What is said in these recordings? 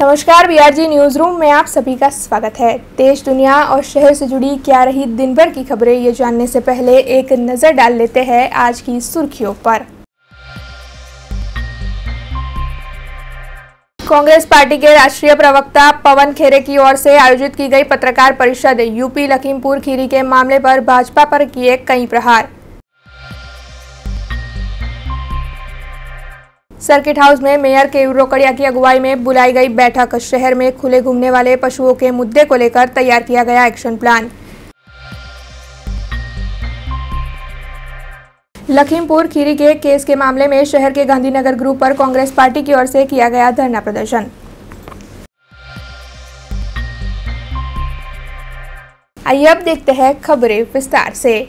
नमस्कार, BRG news room में आप सभी का स्वागत है। देश, दुनिया और शहर से जुड़ी क्या रही दिन भर की खबरें, ये जानने से पहले एक नजर डाल लेते हैं आज की सुर्खियों पर। कांग्रेस पार्टी के राष्ट्रीय प्रवक्ता पवन खेरे की ओर से आयोजित की गई पत्रकार परिषद। यूपी लखीमपुर खीरी के मामले पर भाजपा पर किए कई प्रहार। सर्किट हाउस में मेयर केयूर रोकड़िया की अगुवाई में बुलाई गई बैठक। शहर में खुले घूमने वाले पशुओं के मुद्दे को लेकर तैयार किया गया एक्शन प्लान। लखीमपुर खीरी के केस के मामले में शहर के गांधीनगर ग्रुप पर कांग्रेस पार्टी की ओर से किया गया धरना प्रदर्शन। आइए अब देखते हैं खबरें विस्तार से।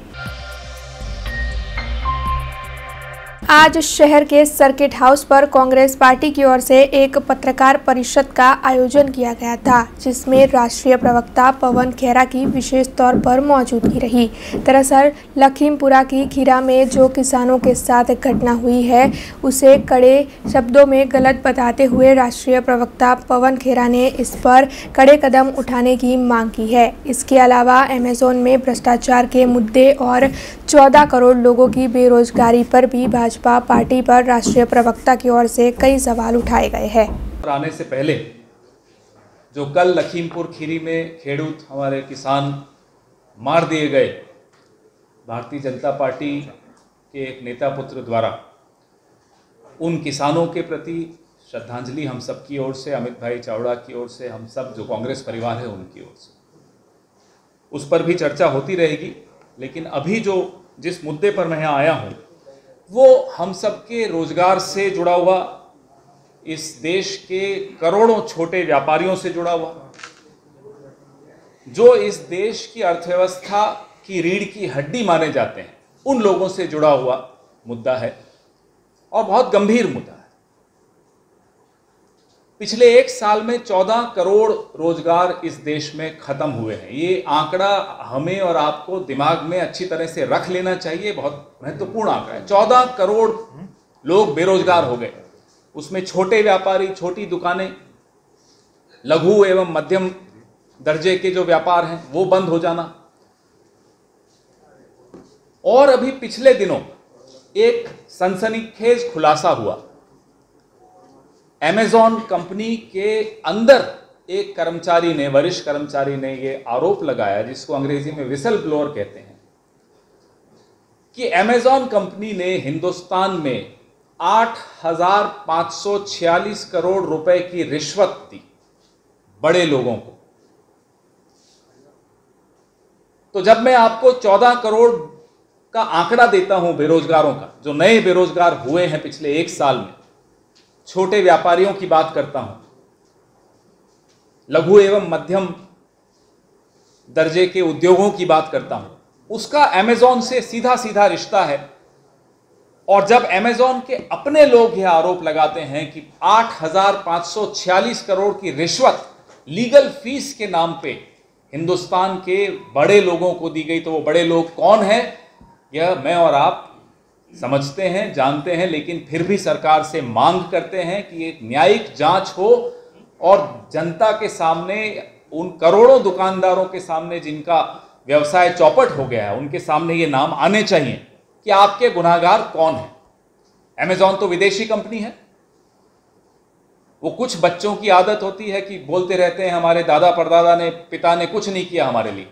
आज शहर के सर्किट हाउस पर कांग्रेस पार्टी की ओर से एक पत्रकार परिषद का आयोजन किया गया था, जिसमें राष्ट्रीय प्रवक्ता पवन खेरा की विशेष तौर पर मौजूदगी रही। दरअसल लखीमपुरा की खीरा में जो किसानों के साथ घटना हुई है, उसे कड़े शब्दों में गलत बताते हुए राष्ट्रीय प्रवक्ता पवन खेरा ने इस पर कड़े कदम उठाने की मांग की है। इसके अलावा अमेज़न में भ्रष्टाचार के मुद्दे और 14 करोड़ लोगों की बेरोजगारी पर भी भाजपा पार्टी पर राष्ट्रीय प्रवक्ता की ओर से कई सवाल उठाए गए हैं। आने से पहले जो कल लखीमपुर खीरी में खेडूत हमारे किसान मार दिए गए, भारतीय जनता पार्टी के एक नेता पुत्र द्वारा, उन किसानों के प्रति श्रद्धांजलि हम सब की ओर से, अमित भाई चावड़ा की ओर से, हम सब जो कांग्रेस परिवार है उनकी ओर से, उस पर भी चर्चा होती रहेगी। लेकिन अभी जिस मुद्दे पर मैं यहाँ आया हूँ, वो हम सबके रोजगार से जुड़ा हुआ, इस देश के करोड़ों छोटे व्यापारियों से जुड़ा हुआ, जो इस देश की अर्थव्यवस्था की रीढ़ की हड्डी माने जाते हैं, उन लोगों से जुड़ा हुआ मुद्दा है और बहुत गंभीर मुद्दा है। पिछले एक साल में 14 करोड़ रोजगार इस देश में खत्म हुए हैं। ये आंकड़ा हमें और आपको दिमाग में अच्छी तरह से रख लेना चाहिए, बहुत महत्वपूर्ण आंकड़ा है। 14 करोड़ लोग बेरोजगार हो गए। उसमें छोटे व्यापारी, छोटी दुकानें, लघु एवं मध्यम दर्जे के जो व्यापार हैं वो बंद हो जाना। और अभी पिछले दिनों एक सनसनीखेज खुलासा हुआ। अमेज़न कंपनी के अंदर एक कर्मचारी ने, वरिष्ठ कर्मचारी ने ये आरोप लगाया, जिसको अंग्रेजी में विसल ब्लोअर कहते हैं, कि अमेज़न कंपनी ने हिंदुस्तान में 8,546 करोड़ रुपए की रिश्वत दी बड़े लोगों को। तो जब मैं आपको 14 करोड़ का आंकड़ा देता हूं बेरोजगारों का, जो नए बेरोजगार हुए हैं पिछले एक साल में, छोटे व्यापारियों की बात करता हूं, लघु एवं मध्यम दर्जे के उद्योगों की बात करता हूं, उसका अमेज़न से सीधा सीधा रिश्ता है। और जब अमेज़न के अपने लोग यह आरोप लगाते हैं कि 8,546 करोड़ की रिश्वत लीगल फीस के नाम पे हिंदुस्तान के बड़े लोगों को दी गई, तो वो बड़े लोग कौन हैं, यह मैं और आप समझते हैं, जानते हैं। लेकिन फिर भी सरकार से मांग करते हैं कि एक न्यायिक जांच हो और जनता के सामने, उन करोड़ों दुकानदारों के सामने जिनका व्यवसाय चौपट हो गया है, उनके सामने ये नाम आने चाहिए कि आपके गुनाहगार कौन है। अमेज़न तो विदेशी कंपनी है। वो कुछ बच्चों की आदत होती है कि बोलते रहते हैं हमारे दादा परदादा ने, पिता ने कुछ नहीं किया हमारे लिए।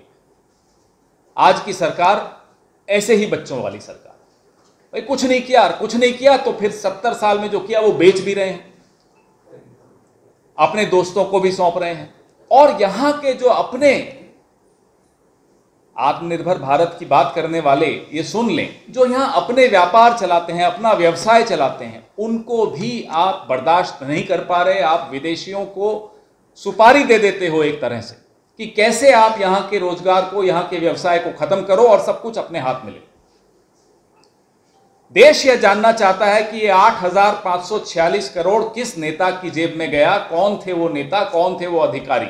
आज की सरकार ऐसे ही बच्चों वाली सरकार, भाई कुछ नहीं किया, कुछ नहीं किया, तो फिर 70 साल में जो किया वो बेच भी रहे हैं, अपने दोस्तों को भी सौंप रहे हैं। और यहां के जो अपने आत्मनिर्भर भारत की बात करने वाले, ये सुन लें, जो यहां अपने व्यापार चलाते हैं, अपना व्यवसाय चलाते हैं, उनको भी आप बर्दाश्त नहीं कर पा रहे। आप विदेशियों को सुपारी दे देते हो एक तरह से कि कैसे आप यहां के रोजगार को, यहां के व्यवसाय को खत्म करो और सब कुछ अपने हाथ में ले। देश यह जानना चाहता है कि ये 8,546 करोड़ किस नेता की जेब में गया, कौन थे वो नेता, कौन थे वो अधिकारी।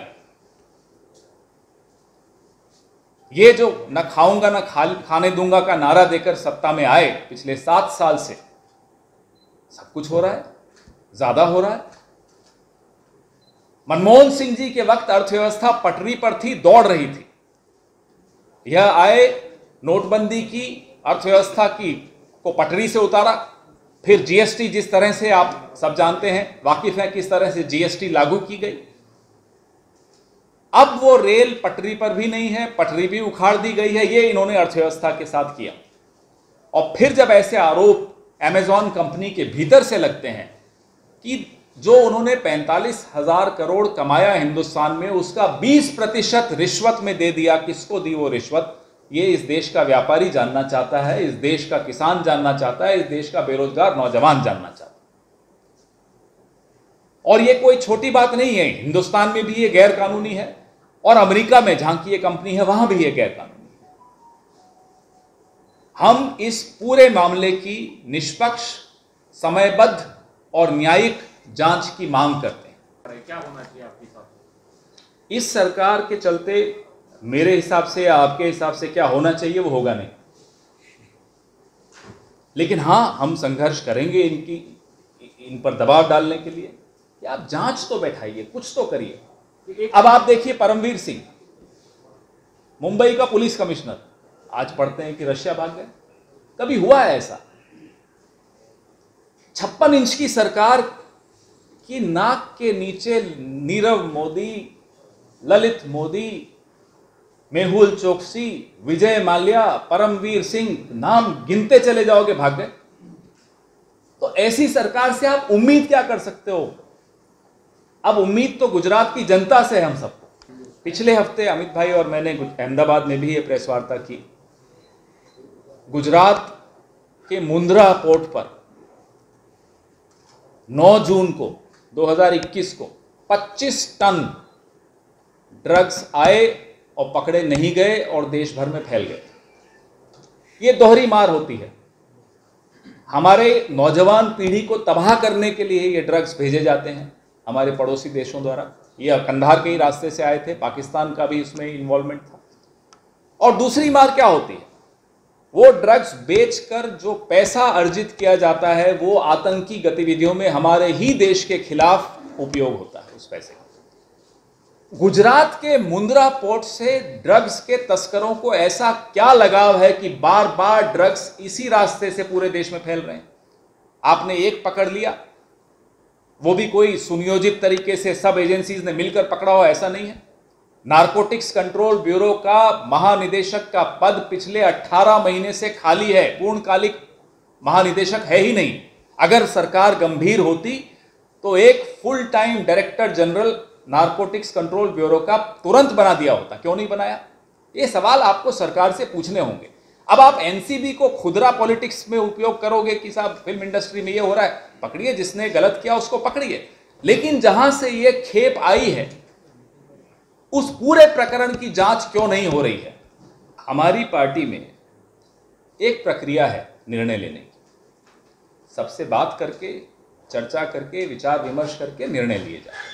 ये जो न खाऊंगा न खाने दूंगा का नारा देकर सत्ता में आए, पिछले 7 साल से सब कुछ हो रहा है, ज्यादा हो रहा है। मनमोहन सिंह जी के वक्त अर्थव्यवस्था पटरी पर थी, दौड़ रही थी। यह आए, नोटबंदी की, अर्थव्यवस्था की को पटरी से उतारा। फिर जीएसटी, जिस तरह से आप सब जानते हैं, वाकिफ हैं किस तरह से जीएसटी लागू की गई। अब वो रेल पटरी पर भी नहीं है, पटरी भी उखाड़ दी गई है। ये इन्होंने अर्थव्यवस्था के साथ किया। और फिर जब ऐसे आरोप अमेजॉन कंपनी के भीतर से लगते हैं कि जो उन्होंने 45,000 करोड़ कमाया हिंदुस्तान में, उसका 20% रिश्वत में दे दिया। किसको दी वो रिश्वत? ये इस देश का व्यापारी जानना चाहता है, इस देश का किसान जानना चाहता है, इस देश का बेरोजगार नौजवान जानना चाहता है। और ये कोई छोटी बात नहीं है। हिंदुस्तान में भी ये गैर कानूनी है और अमेरिका में जहां की ये कंपनी है वहां भी ये गैर कानूनी है। हम इस पूरे मामले की निष्पक्ष, समयबद्ध और न्यायिक जांच की मांग करते हैं। क्या होना चाहिए आपके साथ? इस सरकार के चलते मेरे हिसाब से या आपके हिसाब से क्या होना चाहिए वो होगा नहीं, लेकिन हां, हम संघर्ष करेंगे इन पर दबाव डालने के लिए कि आप जांच तो बैठाइए, कुछ तो करिए। अब आप देखिए, परमवीर सिंह मुंबई का पुलिस कमिश्नर, आज पढ़ते हैं कि रशिया भाग गए। कभी हुआ है ऐसा? 56 इंच की सरकार की नाक के नीचे नीरव मोदी, ललित मोदी, मेहुल चोकसी, विजय माल्या, परमवीर सिंह, नाम गिनते चले जाओगे, भाग गए। तो ऐसी सरकार से आप उम्मीद क्या कर सकते हो? अब उम्मीद तो गुजरात की जनता से है हम सबको। पिछले हफ्ते अमित भाई और मैंने अहमदाबाद में भी ये प्रेस वार्ता की। गुजरात के मुंद्रा पोर्ट पर 9 जून को 2021 को 25 टन ड्रग्स आए और पकड़े नहीं गए और देश भर में फैल गए। ये दोहरी मार होती है। हमारे नौजवान पीढ़ी को तबाह करने के लिए ये ड्रग्स भेजे जाते हैं हमारे पड़ोसी देशों द्वारा। ये कंधार के ही रास्ते से आए थे, पाकिस्तान का भी इसमें इन्वॉल्वमेंट था। और दूसरी मार क्या होती है? वो ड्रग्स बेचकर जो पैसा अर्जित किया जाता है वो आतंकी गतिविधियों में हमारे ही देश के खिलाफ उपयोग होता है उस पैसे का। गुजरात के मुंद्रा पोर्ट से ड्रग्स के तस्करों को ऐसा क्या लगाव है कि बार बार ड्रग्स इसी रास्ते से पूरे देश में फैल रहे हैं? आपने एक पकड़ लिया, वो भी कोई सुनियोजित तरीके से सब एजेंसीज ने मिलकर पकड़ा हो, ऐसा नहीं है। नारकोटिक्स कंट्रोल ब्यूरो का महानिदेशक का पद पिछले 18 महीने से खाली है, पूर्णकालिक महानिदेशक है ही नहीं। अगर सरकार गंभीर होती तो एक full time director general narcotics control bureau का तुरंत बना दिया होता। क्यों नहीं बनाया? ये सवाल आपको सरकार से पूछने होंगे। अब आप एनसीबी को खुदरा पॉलिटिक्स में उपयोग करोगे कि साहब फिल्म इंडस्ट्री में ये हो रहा है, पकड़िए, जिसने गलत किया उसको पकड़िए। लेकिन जहां से ये खेप आई है उस पूरे प्रकरण की जांच क्यों नहीं हो रही है? हमारी पार्टी में एक प्रक्रिया है निर्णय लेने की। सबसे बात करके, चर्चा करके, विचार विमर्श करके निर्णय लिए जाते हैं।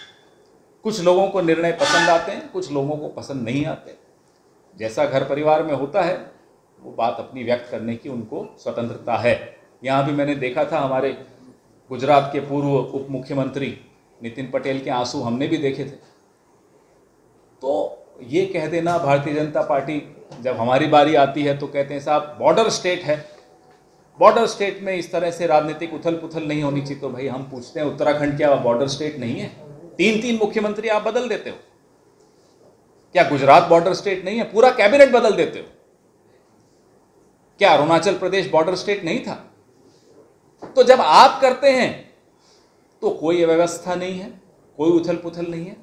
कुछ लोगों को निर्णय पसंद आते हैं, कुछ लोगों को पसंद नहीं आते। जैसा घर परिवार में होता है वो बात अपनी व्यक्त करने की उनको स्वतंत्रता है। यहाँ भी मैंने देखा था, हमारे गुजरात के पूर्व उप मुख्यमंत्री नितिन पटेल के आंसू हमने भी देखे थे। तो ये कह देना, भारतीय जनता पार्टी जब हमारी बारी आती है तो कहते हैं साहब बॉर्डर स्टेट है, बॉर्डर स्टेट में इस तरह से राजनीतिक उथल पुथल नहीं होनी चाहिए। तो भाई हम पूछते हैं, उत्तराखंड क्या बॉर्डर स्टेट नहीं है? 3-3 मुख्यमंत्री आप बदल देते हो। क्या गुजरात बॉर्डर स्टेट नहीं है? पूरा कैबिनेट बदल देते हो। क्या अरुणाचल प्रदेश बॉर्डर स्टेट नहीं था? तो जब आप करते हैं तो कोई व्यवस्था नहीं है, कोई उथल पुथल नहीं है।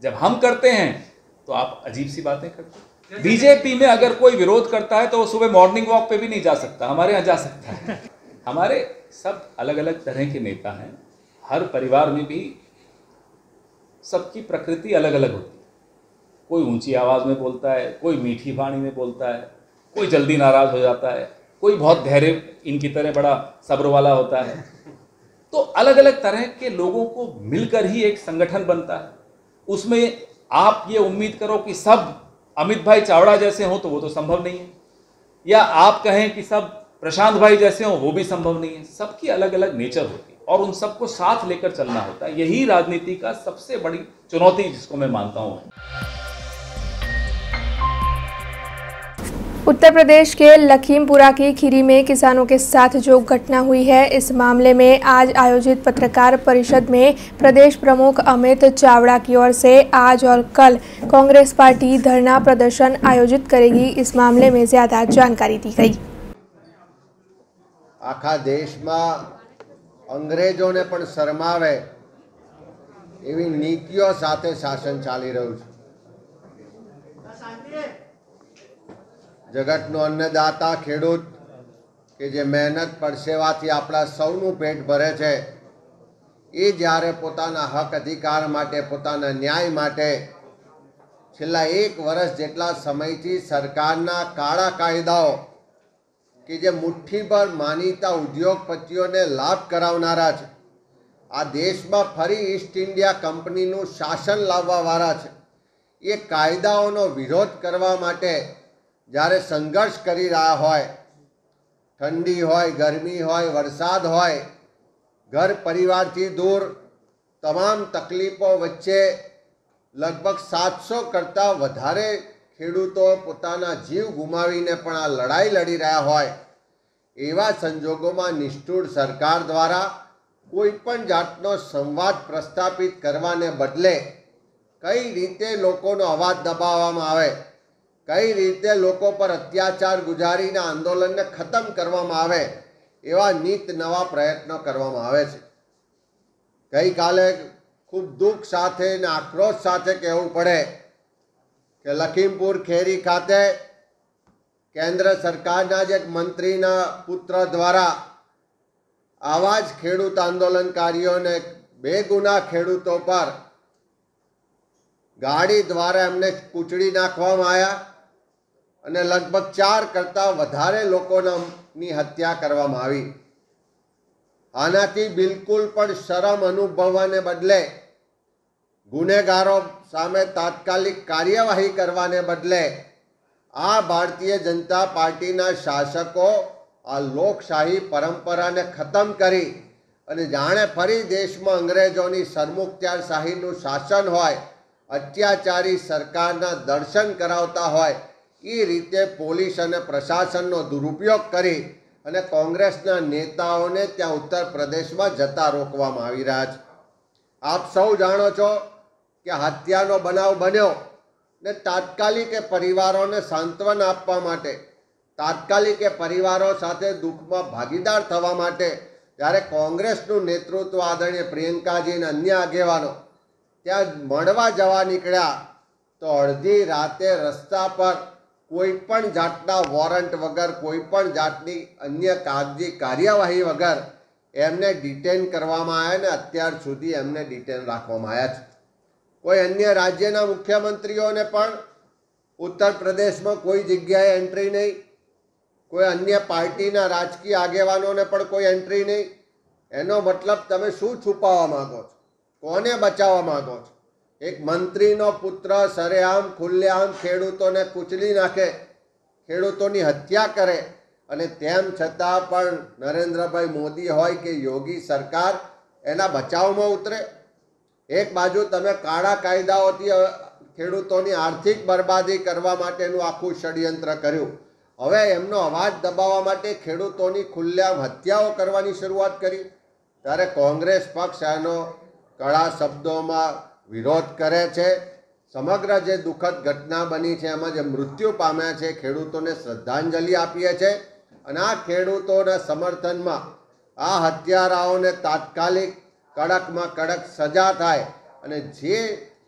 जब हम करते हैं तो आप अजीब सी बातें करते हैं। बीजेपी में अगर कोई विरोध करता है तो वो सुबह मॉर्निंग वॉक पे भी नहीं जा सकता, हमारे यहाँ जा सकता है। हमारे सब अलग अलग तरह के नेता हैं। हर परिवार में भी सबकी प्रकृति अलग अलग होती है। कोई ऊंची आवाज़ में बोलता है, कोई मीठी वाणी में बोलता है, कोई जल्दी नाराज़ हो जाता है, कोई बहुत धैर्य इनकी तरह बड़ा सब्र वाला होता है। तो अलग अलग तरह के लोगों को मिलकर ही एक संगठन बनता है। उसमें आप ये उम्मीद करो कि सब अमित भाई चावड़ा जैसे हों तो वो तो संभव नहीं है, या आप कहें कि सब प्रशांत भाई जैसे हों वो भी संभव नहीं है। सबकी अलग अलग नेचर होती है। और उन सबको साथ लेकर चलना होता है। यही राजनीति का सबसे बड़ी चुनौती जिसको मैं मानता हूँ। उत्तर प्रदेश के लखीमपुरा की खीरी में किसानों के साथ जो घटना हुई है, इस मामले में आज आयोजित पत्रकार परिषद में प्रदेश प्रमुख अमित चावड़ा की ओर से आज और कल कांग्रेस पार्टी धरना प्रदर्शन आयोजित करेगी। इस मामले में ज्यादा जानकारी दी गई। आखा देश में अंग्रेजों ने पण शरमावे एवी नीतिओ साथे शासन चाली रह्युं छे। जगतनो अन्नदाता खेडूत के जे मेहनत परसेवाथी आपणा सौनुं पेट भरे छे, ए ज्यारे पोताना हक अधिकार माटे, पोताना न्याय माटे छेल्ला 1 वर्ष जेटला समयथी सरकारना काळा कायदाओ कि जे मुठ्ठीभर मानीता उद्योगपतिओने लाभ करावनारा छे, आ देश में फरी ईस्ट इंडिया कंपनीनुं शासन लाववावाळा छे, ए कायदाओनो विरोध करवा माटे ज्यारे संघर्ष करी रह्या होय, ठंडी होय, गर्मी होय, वरसाद होय, घर परिवारथी दूर तमाम तकलीफों वच्चे लगभग 700 करता वधारे खेडूतो पोताना जीव गुमावीने पण आ लड़ाई लड़ी रह्या होय, एवा संजोगोमां निष्ठुर सरकार द्वारा कोईपण जातनो संवाद प्रस्थापित करवाने बदले कई रीते लोकोनो अवाज दबाववामां आवे, कई रीते लोको पर अत्याचार गुजारीने आंदोलनने खत्म करवामां आवे, एवा नीत नवा प्रयत्नो करवामां आवे छे। गई काले खूब दुख साथे ने आक्रोश साथे कहेवुं पड़े कि लखीमपुर खेरी खाते केंद्र सरकारना जे मंत्रीना पुत्र द्वारा आवाज खेडूत आंदोलनकारीओ ने बेगुना खेडूतो पर गाड़ी द्वारा एमने कूचड़ी नाखवामां आव्या अने लगभग 4 करता वधारे लोकोनी हत्या करवामां आवी। आनाथी बिल्कुल पण शरम अनुभववाने बदले गुनेगारों सामे तात्कालिक कार्यवाही करवाने बदले आ भारतीय जनता पार्टीना शासकों आ लोकशाही परंपरा ने खत्म करी अने जाणे फरी देश में अंग्रेजोनी सरमुखत्यारशाहीनुं शासन होय, अत्याचारी सरकारना दर्शन करावता होय, ई रीते पोलीस अने प्रशासननो दुरुपयोग करी अने कांग्रेसना नेताओने त्यां उत्तर प्रदेश में जता रोकवामां आवी रह्या छे। आप सौ जाणो छो कि हत्यानो बनाव बन्यो ने तात्कालिक परिवारों ने सांत्वन आपवा माटे, तात्कालिक परिवारों साथे दुख में भागीदार थवा माटे त्यारे कांग्रेसनुं नेतृत्व आदरणीय प्रियंकाजी ने अन्य आगेवानो त्यां मळवा जवा निकळ्या तो अर्धी राते रस्ता पर कोईपण जातना वोरंट वगर, कोईपण जातनी अन्य कागजी कार्यवाही वगर एमने डिटेन करवामां आव्या ने अत्यार सुधी एमने डिटेन राखवामां आव्या छे। कोई अन्य राज्यना मुख्यमंत्रीओने पण उत्तर प्रदेश में कोई जग्याए एंट्री नहीं, कोई अन्य पार्टीना राजकीय आगेवानोने पण कोई एंट्री नहीं। एनो मतलब तमे शुं छुपावा मांगो छो, कोने बचाववा मांगो छो? एक मंत्रीनो पुत्र सरेआम खुल्लेआम खेडूतोने कूचली नाखे, खेडूतोनी हत्या करे अने तेम छतां पण नरेन्द्रभाई मोदी होय के योगी सरकार एना बचावमां उतरे। एक बाजू तमे काळा कायदाओथी खेडूतोनी आर्थिक बरबादी करवा माटेनुं आखुं षड्यंत्र कर्युं, हवे एमनो अवाज दबाववा माटे खेडूतोनी खुल्लेआम हत्याओ करवानी शरूआत करी, त्यारे कांग्रेस पक्ष एनो कड़ा शब्दोमां विरोध करे छे। समग्र जे दुखद घटना बनी छे एमां जे मृत्यु पाम्या छे खेडूतोने श्रद्धांजलि आपीए छे अने आ खेडूतोना समर्थनमां आ हत्याराओने तात्कालिक कड़क में कड़क सजा थाय अने जे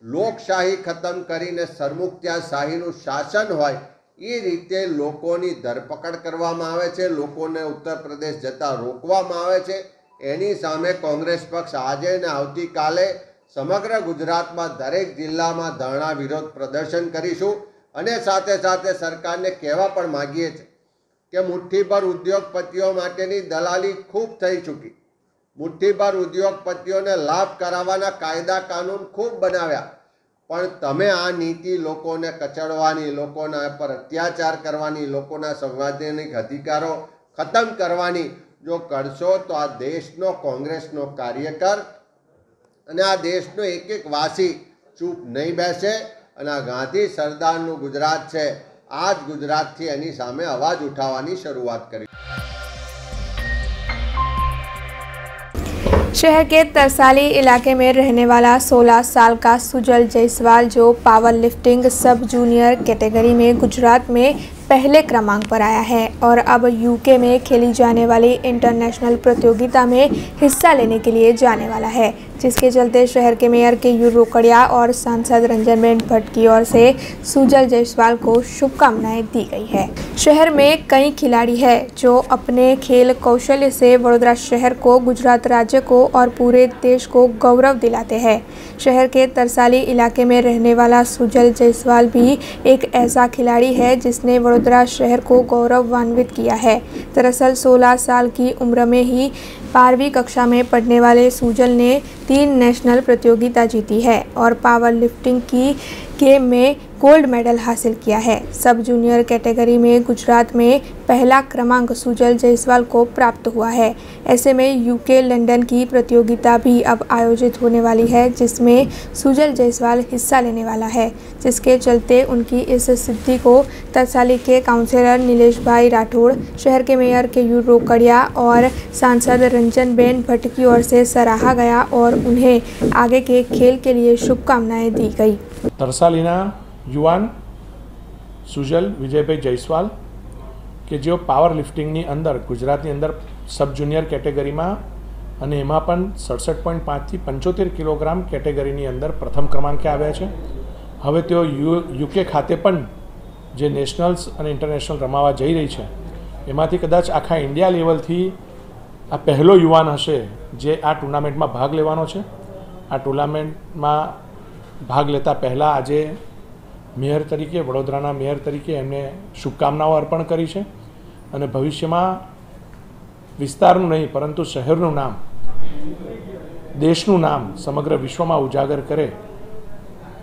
लोकशाही खत्म करीने सरमुखत्यारशाहीनुं शासन होय ए रीते लोकोनी धरपकड़ करवामां आवे छे, लोकोने उत्तर प्रदेश जता रोकवामां आवे छे। एनी सामे कांग्रेस पक्ष आजे ने आवतीकाले समग्र गुजरात में दरेक जिल्ला में धरना विरोध प्रदर्शन करीशुं अने साथे साथे सरकारने कहेवा पण मांगीए छे के मुठ्ठीभर उद्योगपतिओ माटेनी दलाली खूब थई चूकी, मुठ्ठीभर उद्योगपतिओने लाभ करावाना कायदा कानून खूब बनाव्या, पण तमे आ नीति लोकोने कचड़वानी, लोकोना पर अत्याचार करवानी, लोकोना संवैधानिक अधिकारों खत्म करवानी, જો કરશો તો આ દેશનો કોંગ્રેસનો કાર્યકર અને આ દેશનો એક એક વાસી ચૂપ નહીં બેસે અને આ ગાંધી સરદારનું ગુજરાત છે, આ જ ગુજરાતથી એની સામે અવાજ ઉઠાવવાની શરૂઆત કરી। शहर के तरसाली इलाके में रहने वाला 16 साल का सुजल जायसवाल जो पावर लिफ्टिंग सब जूनियर कैटेगरी में गुजरात में पहले क्रमांक पर आया है और अब यूके में खेली जाने वाली इंटरनेशनल प्रतियोगिता में हिस्सा लेने के लिए जाने वाला है, जिसके चलते शहर के मेयर केयूर रोकड़िया और सांसद रंजनबेन भट्ट की ओर से सुजल जायसवाल को शुभकामनाएं दी गई है। शहर में कई खिलाड़ी हैं जो अपने खेल कौशल्य से वडोदरा शहर को, गुजरात राज्य को और पूरे देश को गौरव दिलाते हैं। शहर के तरसाली इलाके में रहने वाला सुजल जायसवाल भी एक ऐसा खिलाड़ी है जिसने वडोदरा शहर को गौरवान्वित किया है। दरअसल 16 साल की उम्र में ही 12वीं कक्षा में पढ़ने वाले सुजल ने 3 नेशनल प्रतियोगिता जीती है और पावर लिफ्टिंग की गेम में गोल्ड मेडल हासिल किया है। सब जूनियर कैटेगरी में गुजरात में पहला क्रमांक सुजल जायसवाल को प्राप्त हुआ है। ऐसे में यूके लंदन की प्रतियोगिता भी अब आयोजित होने वाली है, जिसमें सुजल जायसवाल हिस्सा लेने वाला है, जिसके चलते उनकी इस सिद्धि को तरसाली के काउंसलर नीलेश भाई राठौड़, शहर के मेयर केयूर रोकड़िया और सांसद रंजनबेन भट्ट की ओर से सराहा गया और उन्हें आगे के खेल के लिए शुभकामनाएं दी गई। तरसालीना युवान सुजल विजयभाई जायसवाल के जो पावर लिफ्टिंगनी अंदर गुजरातनी अंदर सब जूनियर कैटेगरीमां અને એમાં પણ 67.5 થી 75 કિલોગ્રામ કેટેગરીની અંદર પ્રથમ ક્રમાંકે આવ્યા છે। હવે તેઓ યુકે ખાતે પણ જે નેશનલ્સ અને ઇન્ટરનેશનલ રમાવા જઈ રહી છે એમાંથી કદાચ આખા ઇન્ડિયા લેવલથી આ પહેલો યુવાન હશે જે આ ટુર્નામેન્ટમાં ભાગ લેવાનો છે। આ ટુર્નામેન્ટમાં ભાગ લેતા પહેલાં આજે મેયર તરીકે, વડોદરાના મેયર તરીકે એમને શુભકામનાઓ અર્પણ કરી છે અને ભવિષ્યમાં વિસ્તારનું નહીં પરંતુ શહેરનું નામ, દેશનું નામ સમગ્ર વિશ્વમાં ઉજાગર કરે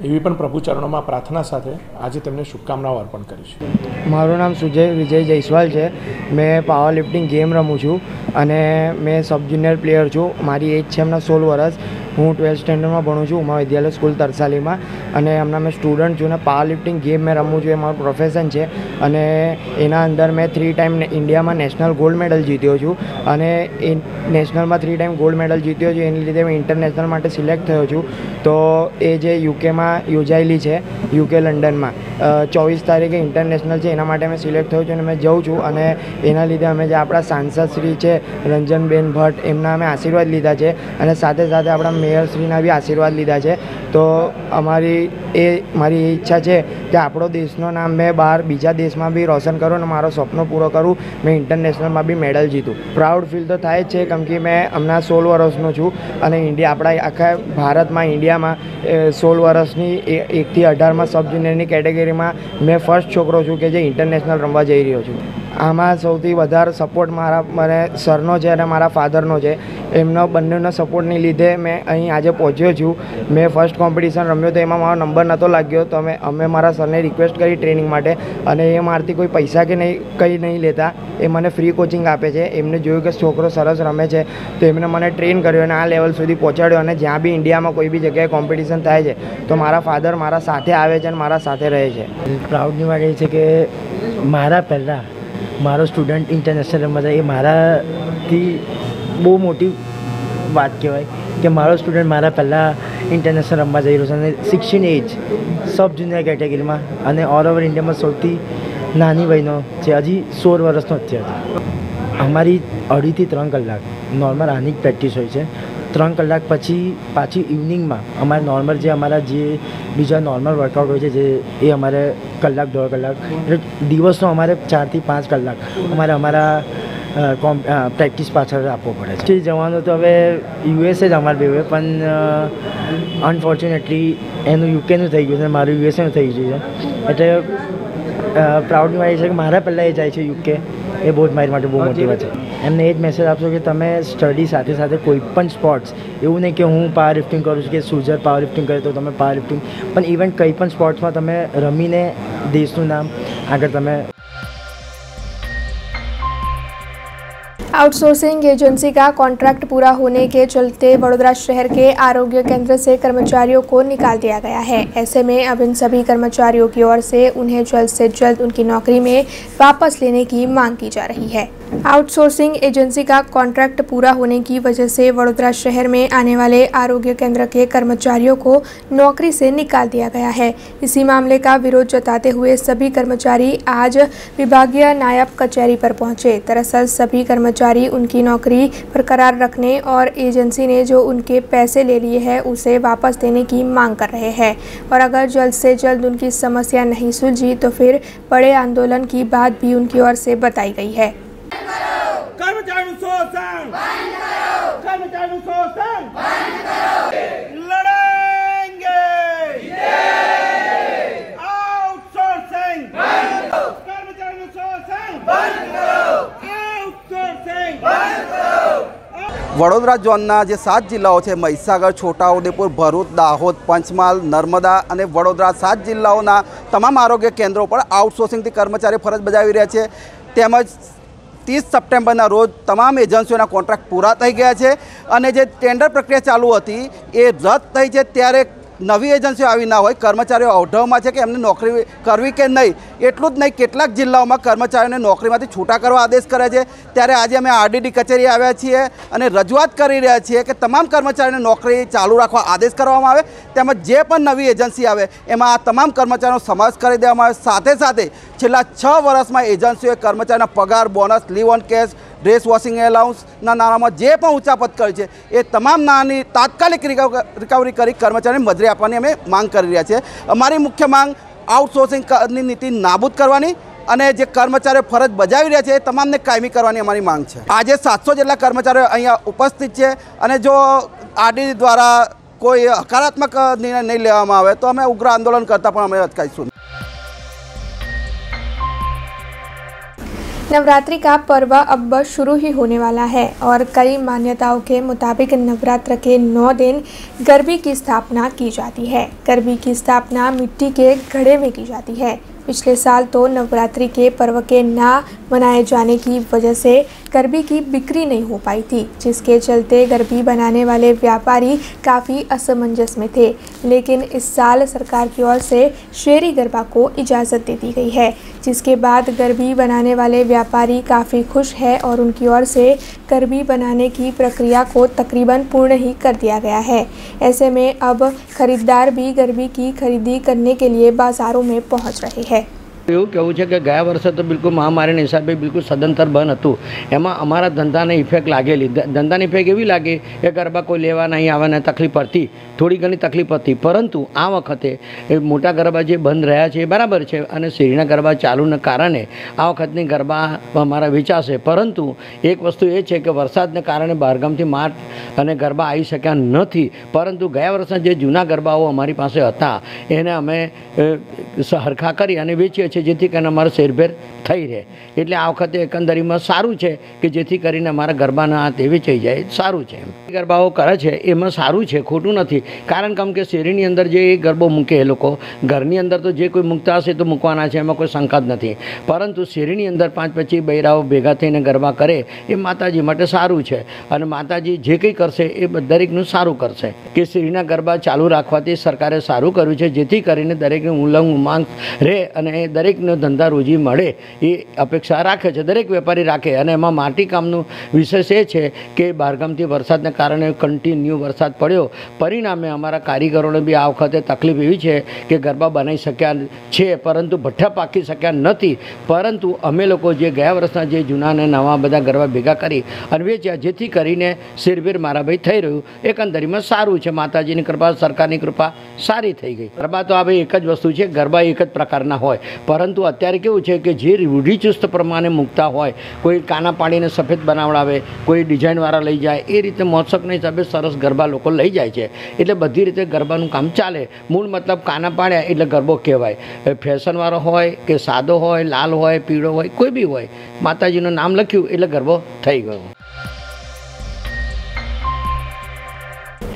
એવી પણ પ્રભુ ચરણોમાં પ્રાર્થના સાથે આજે તેમને શુભકામનાઓ અર્પણ કરી છે। મારું નામ સુજય વિજય જયસ્વાલ છે। મેં પાવર લિફ્ટિંગ ગેમ રમું છું અને મેં સબ જુનિયર પ્લેયર છું। મારી એજ છે હમણાં 16 વર્ષ। હું 12th સ્ટેન્ડર્ડમાં ભણું છું ઉમા વિદ્યાલય સ્કૂલ તરસાલીમાં અને હમણાં મેં સ્ટુડન્ટ છું ને પાવર લિફ્ટિંગ ગેમ મેં રમું છું, એ મારું પ્રોફેશન છે અને એના અંદર મેં 3 ટાઈમ ઇન્ડિયામાં નેશનલ ગોલ્ડ મેડલ જીત્યો છું અને એ નેશનલમાં 3 ટાઈમ ગોલ્ડ મેડલ જીત્યો છું, એની લીધે મેં ઇન્ટરનેશનલ માટે સિલેક્ટ થયો છું। તો એ જે યુકેમાં યોજાયેલી છે, યુકે લંડનમાં 24 તારીખે ઇન્ટરનેશનલ છે, એના માટે મેં સિલેક્ટ થયો છું અને મેં જાઉં છું અને એના લીધે અમે જે આપણા સાંસદ શ્રી છે રંજનબેન ભટ્ટ એમના અમે આશીર્વાદ લીધા છે અને સાથે સાથે આપણા મેયરશ્રીના બી આશીર્વાદ લીધા છે। તો મારી ઈચ્છા છે કે આપણો દેશનું નામ મેં બહાર બીજા દેશમાં બી રોશન કરું અને મારો સપનો પૂરો કરું, મેં ઇન્ટરનેશનલમાં બી મેડલ જીતું। પ્રાઉડ ફીલ તો થાય જ છે કેમ કે મેં હમણાં 16 વર્ષનો છું અને આપણા આખા ભારતમાં ઇન્ડિયામાં 16 વર્ષની 1 થી 18માં સબ જુનિયરની કેટેગરીમાં મેં ફર્સ્ટ છોકરો છું કે જે ઇન્ટરનેશનલ રમવા જઈ રહ્યો છું। આમાં સૌથી વધારે સપોર્ટ મને સરનો છે અને મારા ફાધરનો છે। એમનો બંનેનો સપોર્ટની લીધે મેં અહીં આજે પહોંચ્યો છું। મેં ફર્સ્ટ કોમ્પિટિશન રમ્યો તો એમાં મારો નંબર નહોતો લાગ્યો, તો અમે મારા સરને રિક્વેસ્ટ કરી ટ્રેનિંગ માટે અને એ મારથી કોઈ પૈસા કે કંઈ નહીં લેતા, એ મને ફ્રી કોચિંગ આપે છે। એમને જોયું કે છોકરો સરસ રમે છે તો એમને મને ટ્રેન કર્યો અને આ લેવલ સુધી પહોંચાડ્યો અને જ્યાં બી ઇન્ડિયામાં કોઈ બી જગ્યાએ કોમ્પિટિશન થાય છે તો મારા ફાધર મારા સાથે આવે છે અને મારા સાથે રહે છે। પ્રાઉડની વાત એ છે કે મારા પહેલાં મારો સ્ટુડન્ટ ઇન્ટરનેશનલ રમવા જાય એ મારાથી બહુ મોટી વાત કહેવાય કે મારો સ્ટુડન્ટ મારા પહેલાં ઇન્ટરનેશનલ રમવા જઈ રહ્યો છે અને 16 એજ સબ જુનિયર કેટેગરીમાં અને ઓલ ઓવર ઇન્ડિયામાં સૌથી નાની વયનો છે, હજી 16 વર્ષનો જ છે। અમારી 2.5 થી 3 કલાક નોર્મલ આની જ પ્રેક્ટિસ હોય છે। 3 કલાક પછી પાછી ઇવનિંગમાં અમારે નોર્મલ જે બીજા નોર્મલ વર્કઆઉટ હોય છે જે એ અમારે 1-1.5 કલાક એટલે દિવસનો અમારે 4 થી 5 કલાક અમારા પ્રેક્ટિસ પાછળ આપવો પડે છે। જવાનું તો હવે યુએસએ જ અમારે બેવે પણ અનફોર્ચ્યુનેટલી એનું યુકેનું થઈ ગયું છે, મારું યુએસએનું થઈ ગયું છે એટલે પ્રાઉડની વાત એ છે કે મારા પહેલાં એ જાય છે યુકે, એ બહુ જ મારી માટે બહુ મોટી વાત છે। એમને એ જ મેસેજ આપશો કે તમે સ્ટડી સાથે સાથે કોઈ પણ સ્પોર્ટ્સ, એવું નહીં કે હું પાવર લિફ્ટિંગ કરું છું કે સુજર પાવર લિફ્ટિંગ કરે તો તમે પાવર લિફ્ટિંગ, પણ ઇવન કંઈ પણ સ્પોર્ટ્સમાં તમે રમીને દેશનું નામ આગળ તમે आउटसोर्सिंग एजेंसी का कॉन्ट्रैक्ट पूरा होने के चलते वडोदरा शहर के आरोग्य केंद्र से कर्मचारियों को निकाल दिया गया है। ऐसे में अब इन सभी कर्मचारियों की ओर से उन्हें जल्द से जल्द उनकी नौकरी में वापस लेने की मांग की जा रही है। आउटसोर्सिंग एजेंसी का कॉन्ट्रैक्ट पूरा होने की वजह से वडोदरा शहर में आने वाले आरोग्य केंद्र के कर्मचारियों को नौकरी से निकाल दिया गया है। इसी मामले का विरोध जताते हुए सभी कर्मचारी आज विभागीय नायब कचहरी पर पहुंचे। दरअसल सभी कर्मचारी उनकी नौकरी बरकरार रखने और एजेंसी ने जो उनके पैसे ले लिए हैं उसे वापस देने की मांग कर रहे हैं और अगर जल्द से जल्द उनकी समस्या नहीं सुलझी तो फिर बड़े आंदोलन की बात भी उनकी ओर से बताई गई है। कर्मचारी शोषण बंद करो, कर्मचारी शोषण बंद करो, लड़ेंगे, आउटसोर्सिंग बंद करो, कर्मचारी शोषण बंद करो, आउटसोर्सिंग बंद करो। वडोदरा जोनना जे 7 जिल्लाओं है महीसागर, छोटाउदेपुर, भरूच, दाहोद, पंचमहाल, नर्मदा और वडोदरा 7 जिल्लाओं तमाम आरोग्य केन्द्रों पर आउटसोर्सिंग थी कर्मचारी फरज बजावी रह्या छे। तेमज 30 सप्टेम्बर रोज तमाम एजेंसीओना कॉन्ट्राक्ट पूरा थई गया है और जे टेंडर प्रक्रिया चालू थी ए रद्द थई है। त्यारे नवी एजेंसीओ आवी ना होय, कर्मचारीओ अवढवमां छे कि एमने नौकरी करवी के नहीं। एटलुं ज नहीं, केटलाक जिल्लाओमां कर्मचारीओने नौकरीमांथी छूटा करवा आदेश करे छे। त्यारे आज अमे आरडीडी कचेरी आव्या छीए अने रजूआत करी रह्या छीए कि तमाम कर्मचारीओने नौकरी चालू राखवा आदेश करवामां आवे, तेमज जे पण नवी एजेंसी आवे एमां आ तमाम कर्मचारीओनो समावेश करी देवामां आवे। साथे साथे छेल्ला 6 वर्षमां एजेंसीओए कर्मचारीना पगार, bonus, leave on case, dress washing एलाउंसना नाणामां जे पण ऊंचा पद करे छे ए तमाम नानी तात्कालिक रिकवरी करी कर्मचारीने मजूरी आपवानी अमे मांग करी रह्या छे। अमारी मुख्य मांग आउटसोर्सिंगनी नीति नाबूद करवानी અને જે કર્મચારીઓ ફરજ બજાવી રહ્યા છે એ તમામને કાયમી કરવાની અમારી માંગ છે। આજે 700 જેટલા કર્મચારીઓ અહીંયા ઉપસ્થિત છે અને જો આરડીડી દ્વારા કોઈ હકારાત્મક નિર્ણય નહીં લેવામાં આવે તો અમે ઉગ્ર આંદોलन કરતા પણ અમે અટકાઈશું। नवरात्रि का पर्व अब शुरू ही होने वाला है और कई मान्यताओं के मुताबिक नवरात्र के 9 दिन गरबी की स्थापना की जाती है। गरबी की स्थापना मिट्टी के घड़े में की जाती है। पिछले साल तो नवरात्रि के पर्व के ना मनाए जाने की वजह से गरबी की बिक्री नहीं हो पाई थी, जिसके चलते गरबी बनाने वाले व्यापारी काफ़ी असमंजस में थे। लेकिन इस साल सरकार की ओर से शेरी गरबा को इजाज़त दे दी गई है, जिसके बाद गरबी बनाने वाले व्यापारी काफ़ी खुश है और उनकी ओर से गरबी बनाने की प्रक्रिया को तकरीबन पूर्ण ही कर दिया गया है। ऐसे में अब खरीदार भी गरबी की खरीदी करने के लिए बाज़ारों में पहुंच रहे हैं। એવું કહેવું છે કે ગયા વર્ષે તો બિલકુલ મહામારીના હિસાબે બિલકુલ સદંતર બંધ હતું। એમાં અમારા ધંધાને ઇફેક્ટ લાગેલી। ધંધાની ઇફેક્ટ એવી લાગી કે ગરબા કોઈ લેવા નહીં આવે ને તકલીફ પડતી, થોડી ઘણી તકલીફ હતી। પરંતુ આ વખતે એ મોટા ગરબા જે બંધ રહ્યા છે એ બરાબર છે અને શેરીના ગરબા ચાલુના કારણે આ વખતની ગરબા અમારા વેચાશે। પરંતુ એક વસ્તુ એ છે કે વરસાદને કારણે બહારગામથી માટ અને ગરબા આવી શક્યા નથી। પરંતુ ગયા વર્ષના જે જૂના ગરબાઓ અમારી પાસે હતા એને અમે સરખા કરી અને વેચીએ છીએ, જેથી કરીને અમારો શેરભેર થઈ રહે। એટલે આ વખતે એકંદરીમાં સારું છે કે જેથી કરીને અમારા ગરબાના હાથ એવી થઈ જાય, સારું છે। ગરબાઓ કરે છે એમાં સારું છે, ખોટું નથી। કારણ કે શેરીની અંદર જે ગરબો મૂકે એ લોકો ઘરની અંદર તો જે કોઈ મૂકતા હશે તો મૂકવાના છે, એમાં કોઈ શંકા જ નથી। પરંતુ શેરીની અંદર 5-25 બૈરાઓ ભેગા થઈને ગરબા કરે એ માતાજી માટે સારું છે અને માતાજી જે કંઈ કરશે એ દરેકનું સારું કરશે। કે શેરીના ગરબા ચાલુ રાખવાથી સરકારે સારું કર્યું છે, જેથી કરીને દરેકને ઉમંગ ઉમાંગ રહે અને એ દરેકનો ધંધા રોજી મળે એ અપેક્ષા રાખે છે, દરેક વેપારી રાખે। અને એમાં માટીકામનું વિશેષ એ છે કે બહારગામથી વરસાદને કારણે કન્ટિન્યુ વરસાદ પડ્યો, પરિણામે અમારા કારીગરોને બી આ વખતે તકલીફ એવી છે કે ગરબા બનાવી શક્યા છે પરંતુ ભઠ્ઠા પાકી શક્યા નથી। પરંતુ અમે લોકો જે ગયા વર્ષના જે જૂના અને નવા બધા ગરબા ભેગા કરી અને વેચ્યા, જેથી કરીને શેરભેર મારા ભાઈ થઈ રહ્યું। એકંદરીમાં સારું છે, માતાજીની કૃપા, સરકારની કૃપા સારી થઈ ગઈ। ગરબા તો હવે એક જ વસ્તુ છે, ગરબા એક જ પ્રકારના હોય, પરંતુ અત્યારે કેવું છે કે જે રૂઢિચુસ્ત પ્રમાણે મૂકતા હોય, કોઈ કાના પાડીને સફેદ બનાવડાવે, કોઈ ડિઝાઇનવાળા લઈ જાય, એ રીતે મહોત્સવના હિસાબે સરસ ગરબા લોકો લઈ જાય છે। એટલે બધી રીતે ગરબાનું કામ ચાલે। મૂળ મતલબ કાના પાડ્યા એટલે ગરબો કહેવાય। ફેશનવાળો હોય કે સાદો હોય, લાલ હોય, પીળો હોય, કોઈ બી હોય, માતાજીનું નામ લખ્યું એટલે ગરબો થઈ ગયો।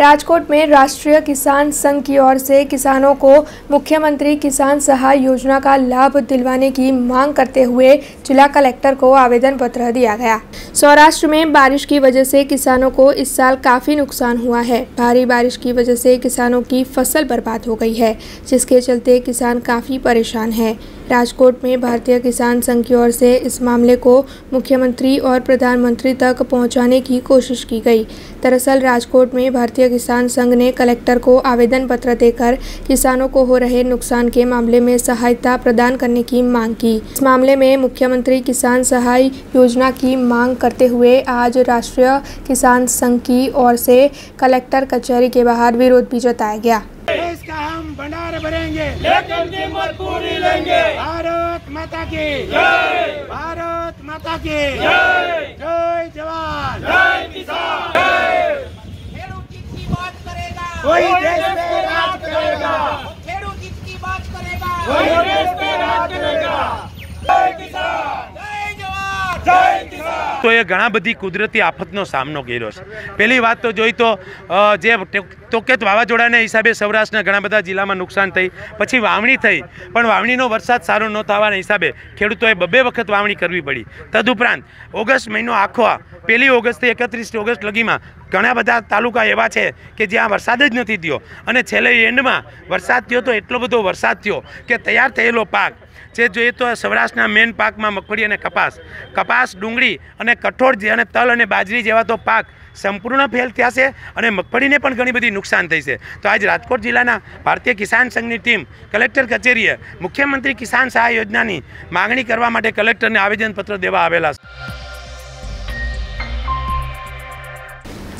राजकोट में राष्ट्रीय किसान संघ की ओर से किसानों को मुख्यमंत्री किसान सहाय योजना का लाभ दिलवाने की मांग करते हुए जिला कलेक्टर को आवेदन पत्र दिया गया। सौराष्ट्र में बारिश की वजह से किसानों को इस साल काफी नुकसान हुआ है। भारी बारिश की वजह से किसानों की फसल बर्बाद हो गई है, जिसके चलते किसान काफी परेशान हैं। राजकोट में भारतीय किसान संघ की ओर से इस मामले को मुख्यमंत्री और प्रधानमंत्री तक पहुंचाने की कोशिश की गई। दरअसल राजकोट में भारतीय किसान संघ ने कलेक्टर को आवेदन पत्र देकर किसानों को हो रहे नुकसान के मामले में सहायता प्रदान करने की मांग की। इस मामले में मुख्यमंत्री किसान सहाय योजना की मांग करते हुए आज राष्ट्रीय किसान संघ की ओर से कलेक्टर कचहरी के बाहर विरोध भी जताया गया। देश का हम भंडार भरेंगे, लेकिन कीमत पूरी लेंगे। भारत माता की जय, भारत माता की जय, जय जवान, जय किसान, खेडूत की बात करेगा कोई देश पे राज करेगा, खेडूत की बात करेगा कोई देश पे राज करेगा। जय किसान, जय जवान, जय किसान। तो ये घણા બધી કુદરતી આફતનો સામનો કર્યો છે। પહેલી વાત તો જોઈ તો જે તોકેત વાવાઝોડાના હિસાબે સૌરાષ્ટ્રના ઘણા બધા જિલ્લામાં નુકસાન થઈ, પછી વાવણી થઈ, પણ વાવણીનો વરસાદ સારો ન થવાના હિસાબે ખેડૂતોએ બબે વખત વાવણી કરવી પડી। તદુપરાંત ઓગસ્ટ મહિનો આખો 1 ઓગસ્ટથી 31 ઓગસ્ટ લગીમાં ઘણા બધા તાલુકા એવા છે કે જ્યાં વરસાદ જ નથી થયો, અને છેલ્લે એન્ડમાં વરસાદ થયો તો એટલો બધો વરસાદ થયો કે તૈયાર થયેલો પાક જે જોઈએ તો સૌરાષ્ટ્રના મેન પાકમાં મગફળી અને કપાસ, ડુંગળી અને કઠોળ અને તલ અને બાજરી જેવા તો પાક સંપૂર્ણ ફેલ થયા છે, અને મગફળીને પણ ઘણી બધી નુકસાન થઈ છે। તો આજ રાજકોટ જિલ્લાના ભારતીય કિસાન સંઘની ટીમ કલેક્ટર કચેરીએ મુખ્યમંત્રી કિસાન સહાય યોજનાની માગણી કરવા માટે કલેક્ટરને આવેદનપત્ર દેવા આવેલા છે।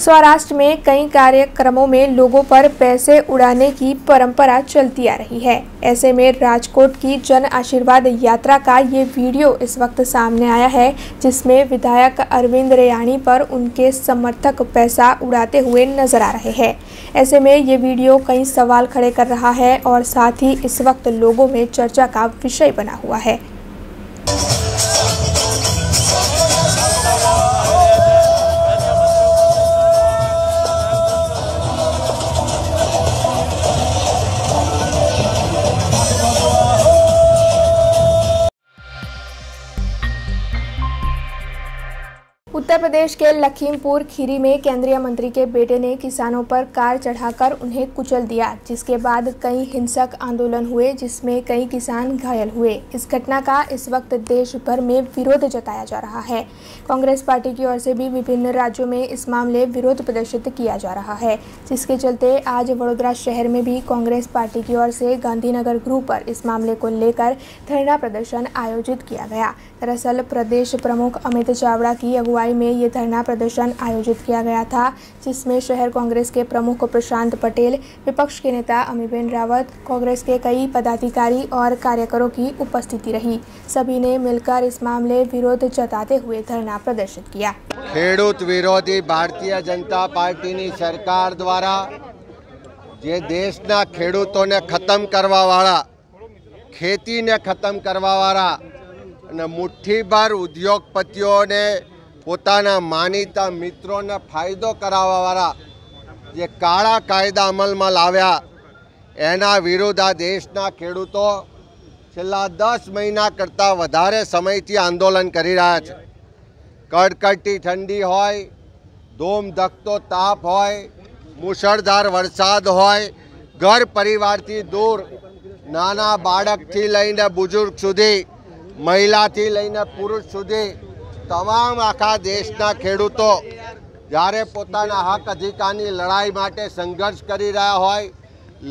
सौराष्ट्र में कई कार्यक्रमों में लोगों पर पैसे उड़ाने की परंपरा चलती आ रही है। ऐसे में राजकोट की जन आशीर्वाद यात्रा का ये वीडियो इस वक्त सामने आया है, जिसमें विधायक अरविंद रेयाणी पर उनके समर्थक पैसा उड़ाते हुए नजर आ रहे हैं। ऐसे में ये वीडियो कई सवाल खड़े कर रहा है और साथ ही इस वक्त लोगों में चर्चा का विषय बना हुआ है। उत्तर प्रदेश के लखीमपुर खीरी में केंद्रीय मंत्री के बेटे ने किसानों पर कार चढ़ाकर उन्हें कुचल दिया, जिसके बाद कई हिंसक आंदोलन हुए, जिसमें कई किसान घायल हुए। इस घटना का इस वक्त देश भर में विरोध जताया जा रहा है। कांग्रेस पार्टी की ओर से भी विभिन्न राज्यों में इस मामले विरोध प्रदर्शित किया जा रहा है, जिसके चलते आज वडोदरा शहर में भी कांग्रेस पार्टी की ओर से गांधीनगर ग्रुप पर इस मामले को लेकर धरना प्रदर्शन आयोजित किया गया। दरअसल प्रदेश प्रमुख अमित चावड़ा की अगुवाई में ये धरना प्रदर्शन आयोजित किया गया था, जिसमें शहर कांग्रेस के प्रमुख प्रशांत पटेल, विपक्ष के नेता अमीबेन रावत, कांग्रेस के कई पदाधिकारी और कार्यकरों की उपस्थिति रही। सभी ने मिलकर इस मामले विरोध जताते हुए धरना प्रदर्शित किया। खेडूत विरोधी भारतीय जनता पार्टी की सरकार द्वारा जे देशना खेडूतों ने खत्म करवा वाला, खेती ने खत्म करवा वाला અને મુઠ્ઠીભર ઉદ્યોગપતિઓને પોતાના માનીતા મિત્રોને ફાયદો કરાવવાવાળા જે કાળા કાયદા અમલમાં લાવ્યા એના વિરુદ્ધ આ દેશના ખેડૂતો છેલ્લા 10 મહિના કરતાં વધારે સમયથી આંદોલન કરી રહ્યા છે। કડકડતી ઠંડી હોય, ધૂમધકતો તાપ હોય, મુશળધાર વરસાદ હોય, ઘર પરિવારથી દૂર નાના બાળકથી લઈને બુઝુર્ગ સુધી, महिलाथी लईने पुरुष सुधी तमाम आखा देशना खेडूतो જ્યારે પોતાના હક અધિકારની લડાઈ માટે સંઘર્ષ કરી રહ્યા હોય,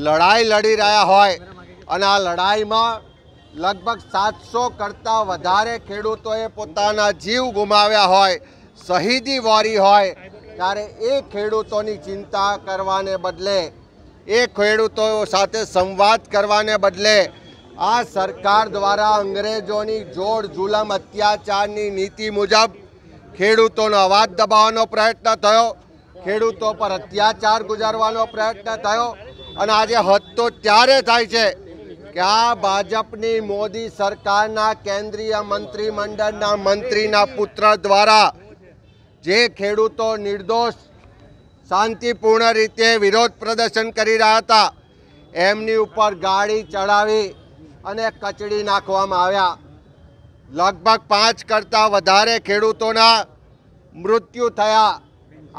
લડાઈ લડી રહ્યા હોય અને આ લડાઈમાં લગભગ 700 કરતાં વધારે ખેડૂતોએ પોતાના જીવ ગુમાવ્યા હોય, શહીદી વારી હોય, ત્યારે એ ખેડૂતોની चिंता કરવાને બદલે, એ ખેડૂતો સાથે સંવાદ કરવાને બદલે आ सरकार द्वारा अंग्रेजों जोड़ जुलम अत्याचारनी नीति मुजब खेडूतोनो अवाज दबावવાનો प्रयत्न थयो, खेडूतो पर अत्याचार गुजारवानो प्रयत्न थयो। अने आजे हद तो त्यारे थाय छे के आ भाजपनी मोदी सरकारना केंद्रीय मंत्रीमंडळना मंत्रीना पुत्र द्वारा जे खेडूतो निर्दोष શાંતિપૂર્ણ રીતે વિરોધ પ્રદર્શન કરી રહ્યા હતા એમની ઉપર ગાડી ચડાવી અને કચડી નાખવામાં આવ્યા। લગભગ 5 કરતાં વધારે ખેડૂતોના મૃત્યુ થયા।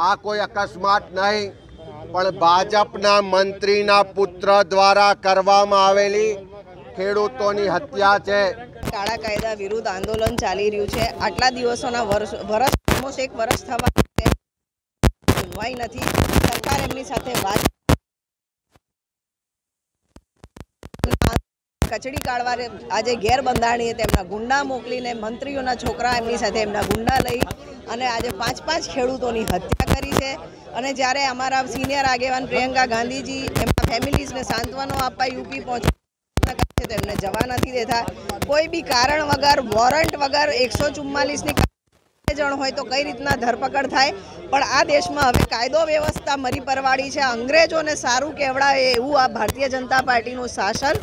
આ કોઈ અકસ્માત નહીં, પણ ભાજપના મંત્રીના પુત્ર દ્વારા કરવામાં આવેલી ખેડૂતોની હત્યા છે। કાળા કાયદા વિરુદ્ધ આંદોલન ચાલી રહ્યું છે। આટલા દિવસોના વર્ષ ઓલમોસ્ટ 1 વર્ષ થવા સુનવાઈ નથી। સરકાર એમની સાથે વાત કચડી કાઢવા આજે ગેરબંધારણીય તેમના ગુંડા મોકલીને મંત્રીઓના છોકરા એમની સાથે એમના ગુંડા લઈ અને આજે 5 ખેડૂતોની હત્યા કરી છે। અને જ્યારે અમારા સિનિયર આગેવાન પ્રિયંકા ગાંધીજી એમના ફેમિલીઝને સાંત્વનો આપવા યુપી પહોંચે છે તો એમને જવા નથી દેતા। કોઈ બી કારણ વગર વોરંટ વગર 144ની જણ હોય તો કઈ રીતના ધરપકડ થાય? પણ આ દેશમાં હવે કાયદો વ્યવસ્થા મરી પરવાડી છે। અંગ્રેજોને સારું કહેવડાવે એવું આ ભારતીય જનતા પાર્ટીનું શાસન।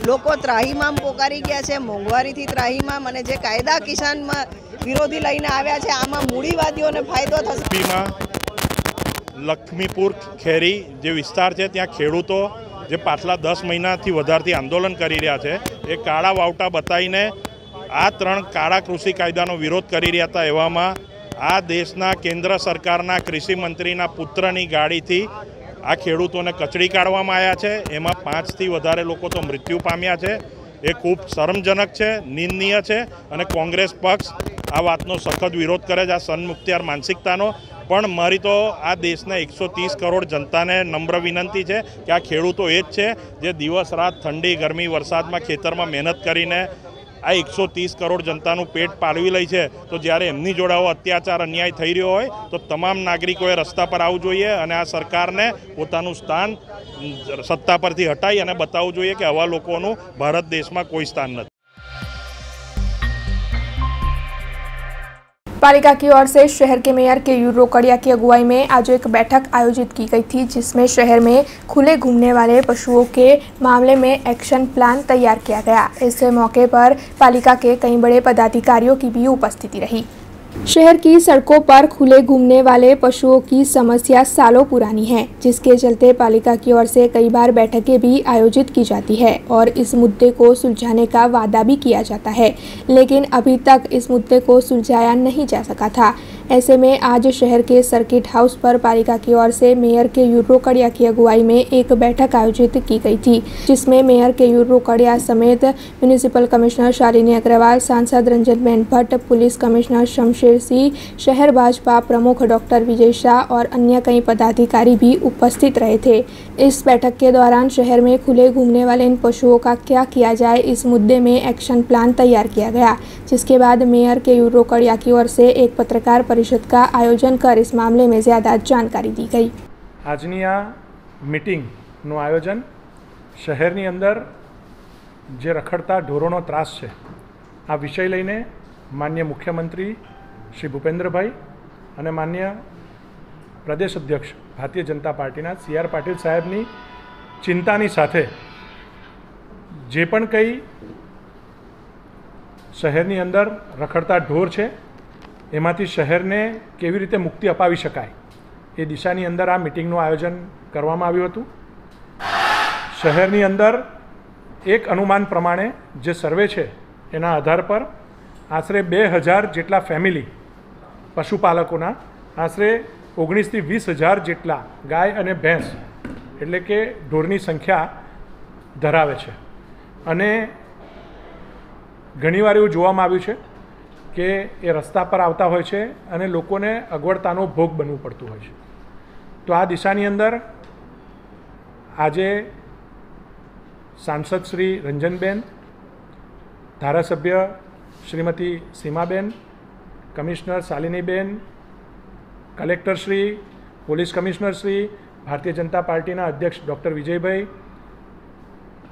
લોકો ત્રાહીમામ પોકારી ગયા છે, મોંઘવારીથી ત્રાહીમામ, અને જે કાયદા કિસાનમાં વિરોધી લઈને આવ્યા છે આમાં મૂડીવાદીઓને ફાયદો થશે। લક્ષ્મીપુર ખેરી જે વિસ્તાર છે ત્યાં ખેડૂતો જે પાછલા 10 મહિનાથી વધારથી આંદોલન કરી રહ્યા છે એ કાળા વાવટા બતાવીને આ 3 કાળા કૃષિ કાયદાનો વિરોધ કરી રહ્યા હતા। એવામાં આ દેશના કેન્દ્ર સરકારના કૃષિ મંત્રીના પુત્રની ગાડીથી આ ખેડૂતોને કચડી કાઢવામાં આવ્યા છે। એમાં 5થી વધારે લોકો તો મૃત્યુ પામ્યા છે। એ ખૂબ શરમજનક છે, નિંદનીય છે, અને કોંગ્રેસ પક્ષ આ વાતનો સખત વિરોધ કરે છે, આ સનમુખત્યાર માનસિકતાનો। પણ મારી તો આ દેશના 130 કરોડ જનતાને નમ્ર વિનંતી છે કે આ ખેડૂતો એ જ છે જે દિવસ રાત ઠંડી ગરમી વરસાદમાં ખેતરમાં મહેનત કરીને આ 130 કરોડ જનતાનું પેટ પાલવી લે છે। તો જ્યારે એમની જોડે અત્યાચાર અન્યાય થઈ રહ્યો હોય તો તમામ નાગરિકોએ રસ્તા પર આવવું જોઈએ અને આ સરકારને પોતાનું સ્થાન સત્તા પરથી હટાવી અને બતાવવું જોઈએ કે આવા લોકોનું ભારત દેશમાં કોઈ સ્થાન નથી। पालिका की ओर से शहर के मेयर केयूर रोकड़िया की अगुवाई में आज एक बैठक आयोजित की गई थी, जिसमें शहर में खुले घूमने वाले पशुओं के मामले में एक्शन प्लान तैयार किया गया। इस मौके पर पालिका के कई बड़े पदाधिकारियों की भी उपस्थिति रही। शहर की सड़कों पर खुले घूमने वाले पशुओं की समस्या सालों पुरानी है, जिसके चलते पालिका की ओर से कई बार बैठकें भी आयोजित की जाती है और इस मुद्दे को सुलझाने का वादा भी किया जाता है, लेकिन अभी तक इस मुद्दे को सुलझाया नहीं जा सका था। ऐसे में आज शहर के सर्किट हाउस पर पालिका की ओर से मेयर केयूर रोकड़िया की अगुवाई में एक बैठक आयोजित की गई थी, जिसमें मेयर केयूर रोकड़िया समेत म्यूनिसिपल कमिश्नर शालिनी अग्रवाल, सांसद रंजनबेन भट्ट, पुलिस कमिश्नर शमशेर सिंह, शहर भाजपा प्रमुख डॉक्टर विजय शाह और अन्य कई पदाधिकारी भी उपस्थित रहे थे। इस बैठक के दौरान शहर में खुले घूमने वाले इन पशुओं का क्या किया जाए, इस मुद्दे में एक्शन प्लान तैयार किया गया, जिसके बाद मेयर केयूर रोकड़िया की ओर से एक पत्रकार परिषद का आयोजन कर इस मामले में ज़्यादा जानकारी दी गई। આજની આ મીટિંગનું આયોજન શહેરની અંદર જે રખડતા ઢોરોનો ત્રાસ છે આ વિષય લઈને માન્ય મુખ્યમંત્રી શ્રી ભૂપેન્દ્રભાઈ અને માન્ય પ્રદેશ અધ્યક્ષ ભારતીય જનતા પાર્ટીના CR પાટીલ સાહેબની ચિંતાની સાથે જે પણ કંઈ શહેરની અંદર રખડતા ઢોર છે એમાંથી શહેરને કેવી રીતે મુક્તિ અપાવી શકાય એ દિશાની અંદર આ મીટિંગનું આયોજન કરવામાં આવ્યું હતું। શહેરની અંદર એક અનુમાન પ્રમાણે જે સર્વે છે એના આધાર પર આશરે 2000 જેટલા ફેમિલી પશુપાલકોના આશરે 19 થી 20,000 જેટલા ગાય અને ભેંસ એટલે કે ઢોરની સંખ્યા ધરાવે છે। અને ઘણીવાર એવું જોવામાં આવ્યું છે કે એ રસ્તા પર આવતા હોય છે અને લોકોને અગવડતાનો ભોગ બનવું પડતું હોય છે। તો આ દિશાની અંદર આજે સાંસદ શ્રી રંજનબેન, ધારાસભ્ય Shrimati Seemaben, commissioner Shaliniben, collector Shri, police commissioner Shri, Bharatiya Janata પાર્ટીના અધ્યક્ષ doctor Vijaybhai,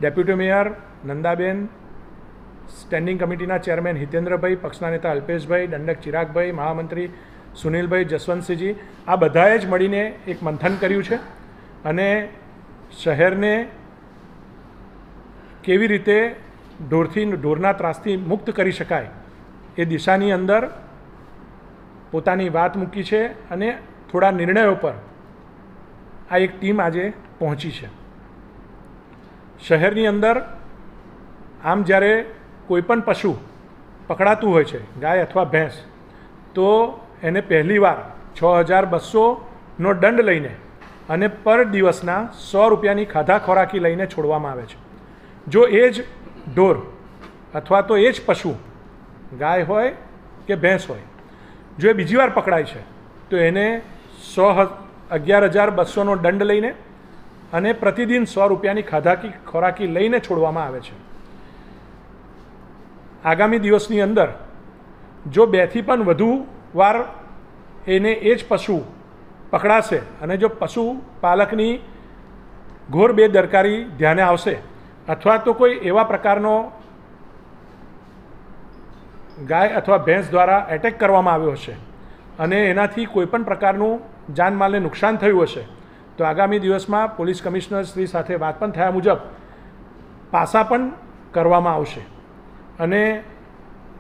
deputy mayor Nandaben, standing કમિટીના ચેરમેન હિતેન્દ્રભાઈ, પક્ષના નેતા અલ્પેશભાઈ, દંડક ચિરાગભાઈ, મહામંત્રી સુનિલભાઈ, જસવંતસિંહજી, આ બધાએ જ મળીને એક મંથન કર્યું છે અને શહેરને કેવી રીતે ઢોરના ત્રાસથી મુક્ત કરી શકાય એ દિશાની અંદર પોતાની વાત મૂકી છે અને થોડા નિર્ણયો પર આ એક ટીમ આજે પહોંચી છે. શહેરની અંદર આમ જ્યારે કોઈપણ પશુ પકડાતું હોય છે, ગાય અથવા ભેંસ, તો એને પહેલીવાર 6200નો દંડ લઈને અને પર દિવસના 100 રૂપિયાની ખાધા ખોરાકી લઈને છોડવામાં આવે છે. જો એ જ ઢોર અથવા તો એ જ પશુ, ગાય હોય કે ભેંસ હોય, જો એ બીજી વાર પકડાય છે તો એને 11,200નો દંડ લઈને અને પ્રતિદિન 100 રૂપિયાની ખાધા ખોરાકી લઈને છોડવામાં આવે છે. આગામી દિવસની અંદર જો 2થી પણ વધુ વાર એને એ જ પશુ પકડાશે અને જો પશુપાલકની ઘોર બેદરકારી ધ્યાને આવશે અથવા તો કોઈ એવા પ્રકારનો ગાય અથવા ભેંસ દ્વારા એટેક કરવામાં આવ્યો હશે અને એનાથી કોઈપણ પ્રકારનું જાનમાલને નુકસાન થયું હશે તો આગામી દિવસમાં પોલીસ કમિશનર શ્રી સાથે વાત પણ થયા મુજબ પાસા પણ કરવામાં આવશે. અને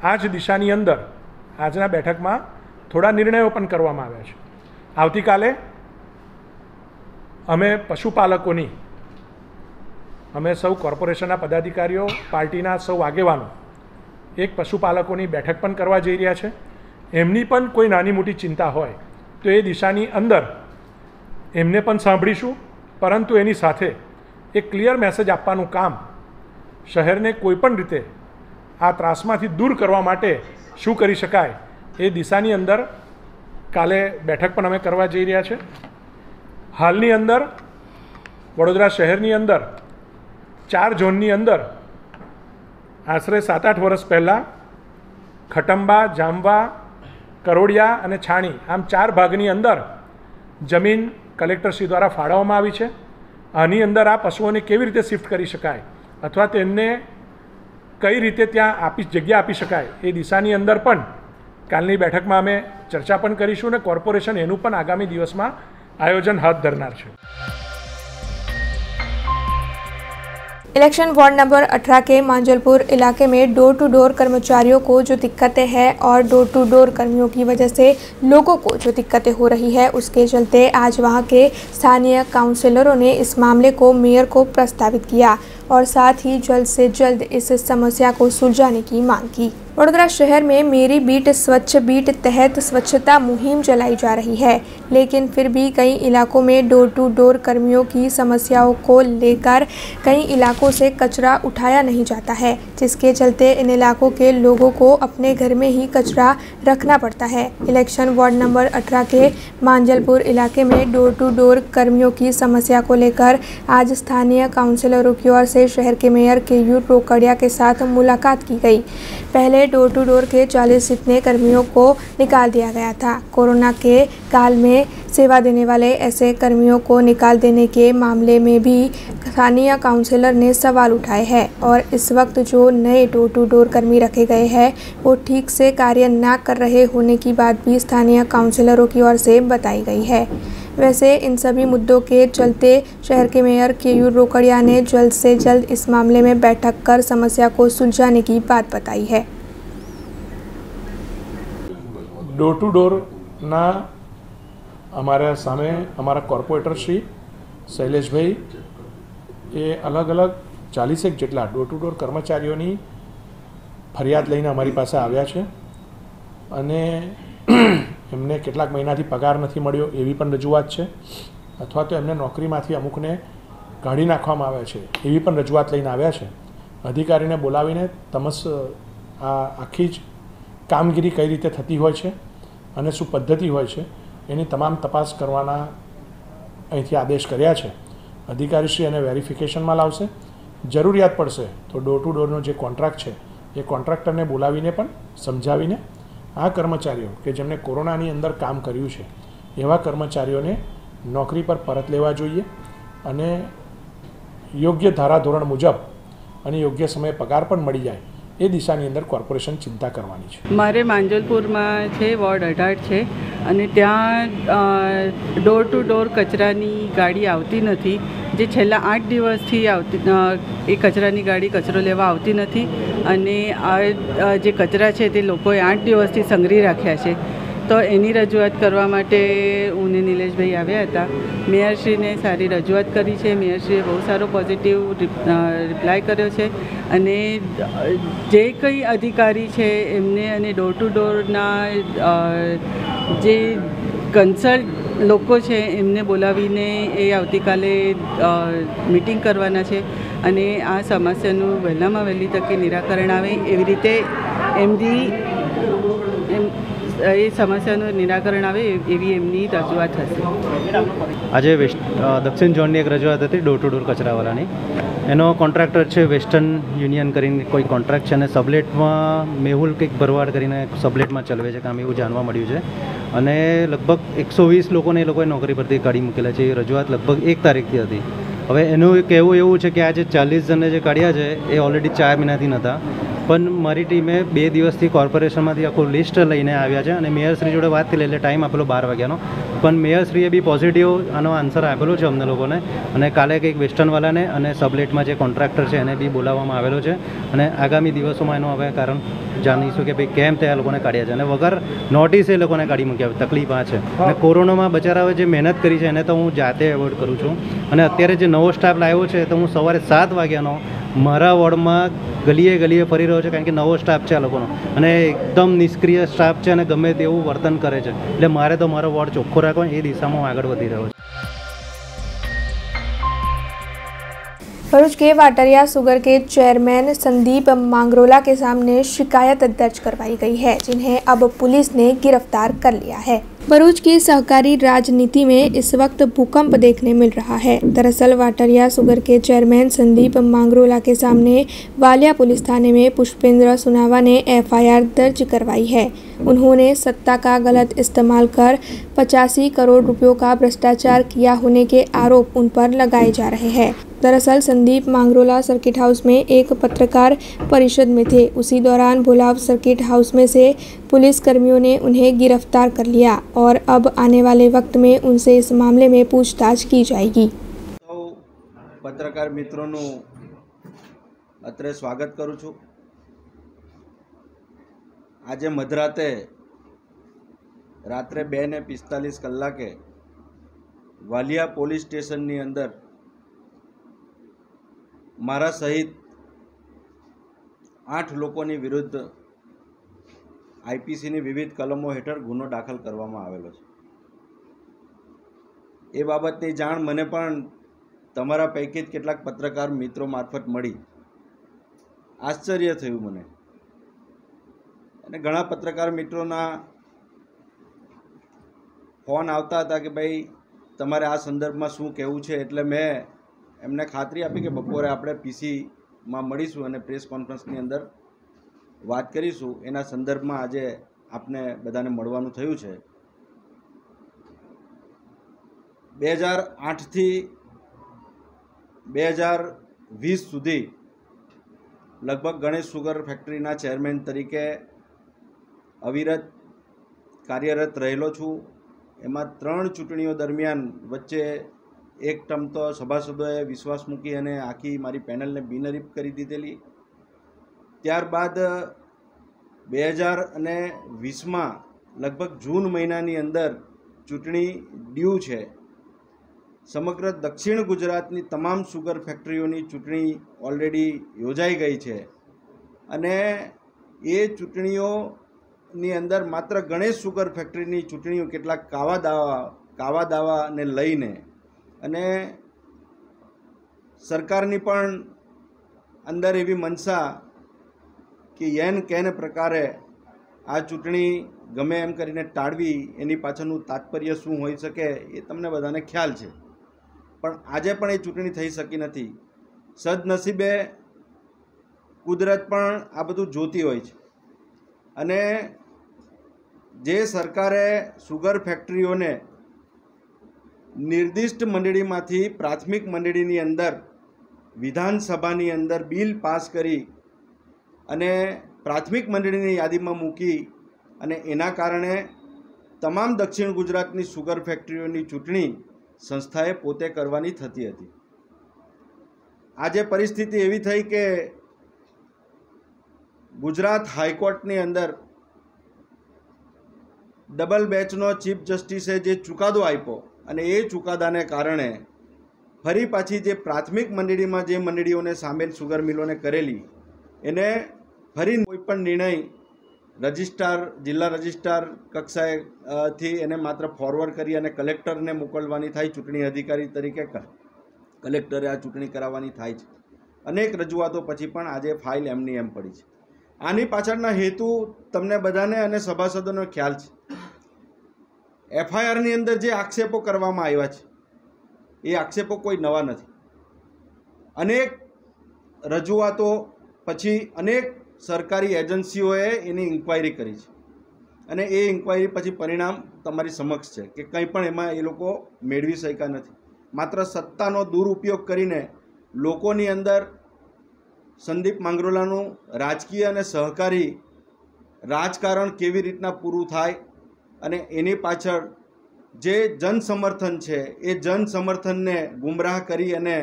આ જ દિશાની અંદર આજના બેઠકમાં થોડા નિર્ણયો પણ કરવામાં આવ્યા છે. આવતીકાલે અમે પશુપાલકોની, અમે સૌ કોર્પોરેશનના પદાધિકારીઓ, પાર્ટીના સૌ આગેવાનો એક પશુપાલકોની બેઠક પણ કરવા જઈ રહ્યા છે. એમની પણ કોઈ નાની મોટી ચિંતા હોય તો એ દિશાની અંદર એમને પણ સાંભળીશું, પરંતુ એની સાથે એક ક્લિયર મેસેજ આપવાનું કામ શહેરને કોઈપણ રીતે આ ત્રાસમાંથી દૂર કરવા માટે શું કરી શકાય એ દિશાની અંદર કાલે બેઠક પણ અમે કરવા જઈ રહ્યા છે. હાલની અંદર વડોદરા શહેરની અંદર 4 ઝોનની અંદર આશરે 7-8 વર્ષ પહેલાં ખટંબા, જામવા, કરોડિયા અને છાણી આમ 4 ભાગની અંદર જમીન કલેક્ટરશ્રી દ્વારા ફાળવવામાં આવી છે. આની અંદર આ પશુઓને કેવી રીતે શિફ્ટ કરી શકાય અથવા તેમને કઈ રીતે ત્યાં જગ્યા આપી શકાય એ દિશાની અંદર પણ કાલની બેઠકમાં અમે ચર્ચા પણ કરીશું અને કોર્પોરેશન એનું પણ આગામી દિવસમાં આયોજન હાથ ધરનાર છે. इलेक्शन वार्ड नंबर 18 के मांजलपुर इलाके में डोर टू डोर कर्मचारियों को जो दिक्कतें हैं और डोर टू डोर कर्मियों की वजह से लोगों को जो दिक्कतें हो रही है, उसके चलते आज वहां के स्थानीय काउंसिलरों ने इस मामले को मेयर को प्रस्तावित किया और साथ ही जल्द से जल्द इस समस्या को सुलझाने की मांग की. वडोदरा शहर में मेरी बीट स्वच्छ बीट तहत स्वच्छता मुहिम चलाई जा रही है, लेकिन फिर भी कई इलाकों में डोर टू डोर कर्मियों की समस्याओं को लेकर कई इलाकों से कचरा उठाया नहीं जाता है, जिसके चलते इन इलाकों के लोगों को अपने घर में ही कचरा रखना पड़ता है. इलेक्शन वार्ड नंबर 18 के मांजलपुर इलाके में डोर टू डोर कर्मियों की समस्या को लेकर आज स्थानीय काउंसिलरों की ओर से शहर के मेयर केयूर रोकड़िया के साथ मुलाकात की गई. पहले डोर टू डोर के 40 जितने कर्मियों को निकाल दिया गया था. कोरोना के काल में सेवा देने वाले ऐसे कर्मियों को निकाल देने के मामले में भी स्थानीय काउंसिलर ने सवाल उठाए हैं और इस वक्त जो नए डोर टू डोर कर्मी रखे गए हैं वो ठीक से कार्य न कर रहे होने की बात भी स्थानीय काउंसिलरों की ओर से बताई गई है. वैसे इन सभी मुद्दों के चलते शहर के मेयर केयूर रोकड़िया ने जल्द से जल्द इस मामले में बैठक कर समस्या को सुलझाने की बात बताई है. डोर टू डोर ना अमारा सामे अमारा कॉर्पोरेटर श्री शैलेष भाई ये अलग अलग 40 જેટલા ડોર ટુ ડોર કર્મચારીઓની ફરિયાદ લઈને અમારી પાસે આવ્યા છે અને એમને કેટલાક મહિનાથી પગાર નથી મળ્યો એવી પણ રજૂઆત છે, અથવા તો એમને નોકરીમાંથી અમુકને કાઢી નાખવામાં આવ્યા છે એવી પણ રજૂઆત લઈને આવ્યા છે. અધિકારીને બોલાવીને આ આખી જ કામગીરી કઈ રીતે થતી હોય છે અને શું પદ્ધતિ હોય છે એની તમામ તપાસ કરવાના અહીંથી આદેશ કર્યા છે. અધિકારીશ્રી એને વેરિફિકેશનમાં લાવશે. જરૂરિયાત પડશે તો ડોર ટુ ડોરનો જે કોન્ટ્રાક્ટ છે એ કોન્ટ્રાક્ટરને બોલાવીને પણ સમજાવીને આ કર્મચારીઓ કે જેમણે કોરોનાની અંદર કામ કર્યું છે એવા કર્મચારીઓને નોકરી પર પરત લેવા જોઈએ અને યોગ્ય ધારાધોરણ મુજબ અને યોગ્ય સમયે પગાર પણ મળી જાય એ દિશાની અંદર કોર્પોરેશન ચિંતા કરવાની છે. મારે માંજલપુરમાં છે, વોર્ડ 18 છે અને ત્યાં ડોર ટુ ડોર કચરાની ગાડી આવતી નથી. જે છેલ્લા 8 દિવસથી એ કચરાની ગાડી કચરો લેવા આવતી નથી અને આ જે કચરા છે તે લોકોએ 8 દિવસથી સંગ્રહી રાખ્યા છે. તો એની રજૂઆત કરવા માટે હું ને નિલેશભાઈ આવ્યા હતા. મેયરશ્રીને સારી રજૂઆત કરી છે. મેયરશ્રીએ બહુ સારો પોઝિટિવ રિપ્લાય કર્યો છે અને જે કંઈ અધિકારી છે એમને અને ડોર ટુ ડોરના જે કન્સલ્ટ લોકો છે એમને બોલાવીને એ આવતીકાલે મિટિંગ કરવાના છે અને આ સમસ્યાનું વહેલામાં વહેલી તકે નિરાકરણ આવે એવી રીતે એ સમસ્યાનું નિરાકરણ આવે એવી એમની રજૂઆત હશે. આજે દક્ષિણ ઝોનની એક રજૂઆત હતી ડોર ટુ ડોર કચરાવાળાની. એનો કોન્ટ્રાક્ટર છે વેસ્ટર્ન યુનિયન કરીને કોઈ કોન્ટ્રાક્ટ છે અને સબલેટમાં મેહુલ કંઈક ભરવાડ કરીને સબલેટમાં ચલાવે છે કામ એવું જાણવા મળ્યું છે અને લગભગ 120 લોકોને એ લોકોએ નોકરી પરથી કાઢી મૂકેલા છે. એ રજૂઆત લગભગ 1 તારીખથી હતી. હવે એનું કહેવું એવું છે કે આ જે 40 જણને જે કાઢ્યા છે એ ઓલરેડી 4 મહિનાથી નહોતા, પણ મારી ટીમે 2 દિવસથી કોર્પોરેશનમાંથી આખું લિસ્ટ લઈને આવ્યા છે અને મેયરશ્રી જોડે વાત કરી એટલે ટાઈમ આપેલો 12 વાગ્યાનો, પણ મેયરશ્રીએ બી પોઝિટિવ આનો આન્સર આપેલો છે અમને લોકોને અને કાલે કંઈક વેસ્ટર્નવાળાને અને સબલેટમાં જે કોન્ટ્રાક્ટર છે એને બી બોલાવવામાં આવેલો છે અને આગામી દિવસોમાં એનું હવે કારણ જાણીશું કે ભાઈ કેમ તે આ લોકોને કાઢ્યા છે અને વગર નોટિસે એ લોકોને કાઢી મૂક્યા. તકલીફ આ છે અને કોરોનામાં બચારાઓએ જે મહેનત કરી છે એને તો હું જાતે એવોર્ડ કરું છું અને અત્યારે જે નવો સ્ટાફ લાવ્યો છે તો હું સવારે 7 વાગ્યાનો મારા વોર્ડમાં ગલીએ ફરી રહ્યો છે કારણ કે નવો સ્ટાફ છે આ લોકોનો અને એકદમ નિષ્ક્રિય સ્ટાફ છે અને ગમે તેવું વર્તન કરે છે. એટલે મારે તો મારો વોર્ડ ચોખ્ખો રાખવો એ દિશામાં આગળ વધી રહ્યો છે. भरूच के वाटरिया शुगर के चेयरमैन संदीप मांगरोला के सामने शिकायत दर्ज करवाई गई है, जिन्हें अब पुलिस ने गिरफ्तार कर लिया है. भरूच की सहकारी राजनीति में इस वक्त भूकंप देखने मिल रहा है. दरअसल वाटरिया शुगर के चेयरमैन संदीप मांगरोला के सामने वालिया पुलिस थाने में पुष्पेंद्र सुनावा ने FIR दर्ज करवाई है. उन्होंने सत्ता का गलत इस्तेमाल कर 85 करोड़ रुपयों का भ्रष्टाचार किया होने के आरोप उन पर लगाए जा रहे हैं. दरअसल संदीप मांगरोला सर्किट हाउस में एक पत्रकार परिषद में थे. उसी दौरान भोलाव सर्किट हाउस में से पुलिस कर्मियों ने उन्हें गिरफ्तार कर लिया और अब आने वाले वक्त में उनसे इस मामले में पूछताछ की जाएगी. पत्रकार मित्रों अत्रे स्वागत करूँ छूँ. आज मधराते रात्रे 2:45 कलाके वालिया पोलीस स्टेशननी अंदर मारा सहित 8 लोकोनी विरुद्ध IPC ની વિવિધ કલમો હેઠળ ગુનો દાખલ કરવામાં આવેલો છે. એ બાબતની જાણ મને પણ તમારા પૈકી જ કેટલાક પત્રકાર મિત્રો મારફત મળી. આશ્ચર્ય થયું મને અને ઘણા પત્રકાર મિત્રોના ફોન આવતા હતા કે ભાઈ તમારે આ સંદર્ભમાં શું કહેવું છે. એટલે મેં એમને ખાતરી આપી કે બપોરે આપણે PCમાં મળીશું અને પ્રેસ કોન્ફરન્સની અંદર વાત કરીશું. એના સંદર્ભમાં આજે આપને બધાને મળવાનું થયું છે. 2008 થી 2020 સુધી લગભગ ગણેશ સુગર ફેક્ટરીના ચેરમેન તરીકે અવિરત કાર્યરત રહેલો છું. એમાં 3 ચૂંટણીઓ દરમિયાન વચ્ચે એક ટર્મ તો સભાસદોએ વિશ્વાસ મૂકી અને આખી મારી પેનલને બિનહરીફ કરી દીધેલી. ત્યારબાદ 2020માં લગભગ જૂન મહિનાની અંદર ચૂંટણી ડ્યુ છે. સમગ્ર દક્ષિણ ગુજરાતની તમામ સુગર ફેક્ટરીઓની ચૂંટણી ઓલરેડી યોજાઈ ગઈ છે અને એ ચૂંટણીઓની અંદર માત્ર ગણેશ સુગર ફેક્ટરીની ચૂંટણીઓ કેટલાક કાવા દાવાને લઈને અને સરકારની પણ અંદર એવી મનસા કે એન કેન પ્રકારે આ ચૂંટણી ગમે એમ કરીને ટાળવી, એની પાછળનું તાત્પર્ય શું હોઈ શકે એ તમને બધાને ખ્યાલ છે. પણ આજે પણ એ ચૂંટણી થઈ શકી નથી. સદનસીબે કુદરત પણ આ બધું જોતી હોય છે અને જે સરકારે સુગર ફેક્ટરીઓને નિર્દિષ્ટ મંડળીમાંથી પ્રાથમિક મંડળીની અંદર વિધાનસભાની અંદર બિલ પાસ કરી અને પ્રાથમિક મંડળીની યાદીમાં મૂકી અને એના કારણે તમામ દક્ષિણ ગુજરાતની સુગર ફેક્ટરીઓની ચૂંટણી સંસ્થાએ પોતે કરવાની થતી હતી. આજે પરિસ્થિતિ એવી થઈ કે ગુજરાત હાઈકોર્ટની અંદર डबल बेंचनो चीफ जस्टिसे जे चुकादो आप्यो अने ए चुकादाने कारणे फरी पाछी जे प्राथमिक मंडळीमां जे मंडळीओने सामेल शुगर मिलोने करेली एने फरी कोईपण निर्णय रजिस्ट्रार जिल्ला रजिस्ट्रार कक्षाए थी एने मात्र फॉरवर्ड करी अने कलेक्टरने मोकलवानी थाय। चूंटणी अधिकारी तरीके कलेक्टरे आ चूंटणी कराववानी थाय छे। अनेक रजूआतो पछी पण आजे फाइल एमनी एम पड़ी छे। आनी पाछळना हेतु तमने बधाने अने सभासदोनो ख्याल छे। एफआईआर नी अंदर जे आक्षेपो करवामां आव्या छे ए आक्षेपो कोई नवा नथी। अनेक रजूआतो पछी अनेक सरकारी एजन्सीओए एनी इंक्वायरी करी छे अने ए इंक्वायरी पछी परिणाम तमारी समक्ष छे कि कंई पण एमां ए लोको मेळवी शक्या नथी। मात्र सत्तानो दुरुपयोग करीने लोकोनी अंदर संदीप मांगरोलानुं राजकीय अने सहकारी राजकारण केवी रीतना पूरुं थाय अने एनी पाछळ जे जनसमर्थन छे ए जनसमर्थनने गुमराह करी अने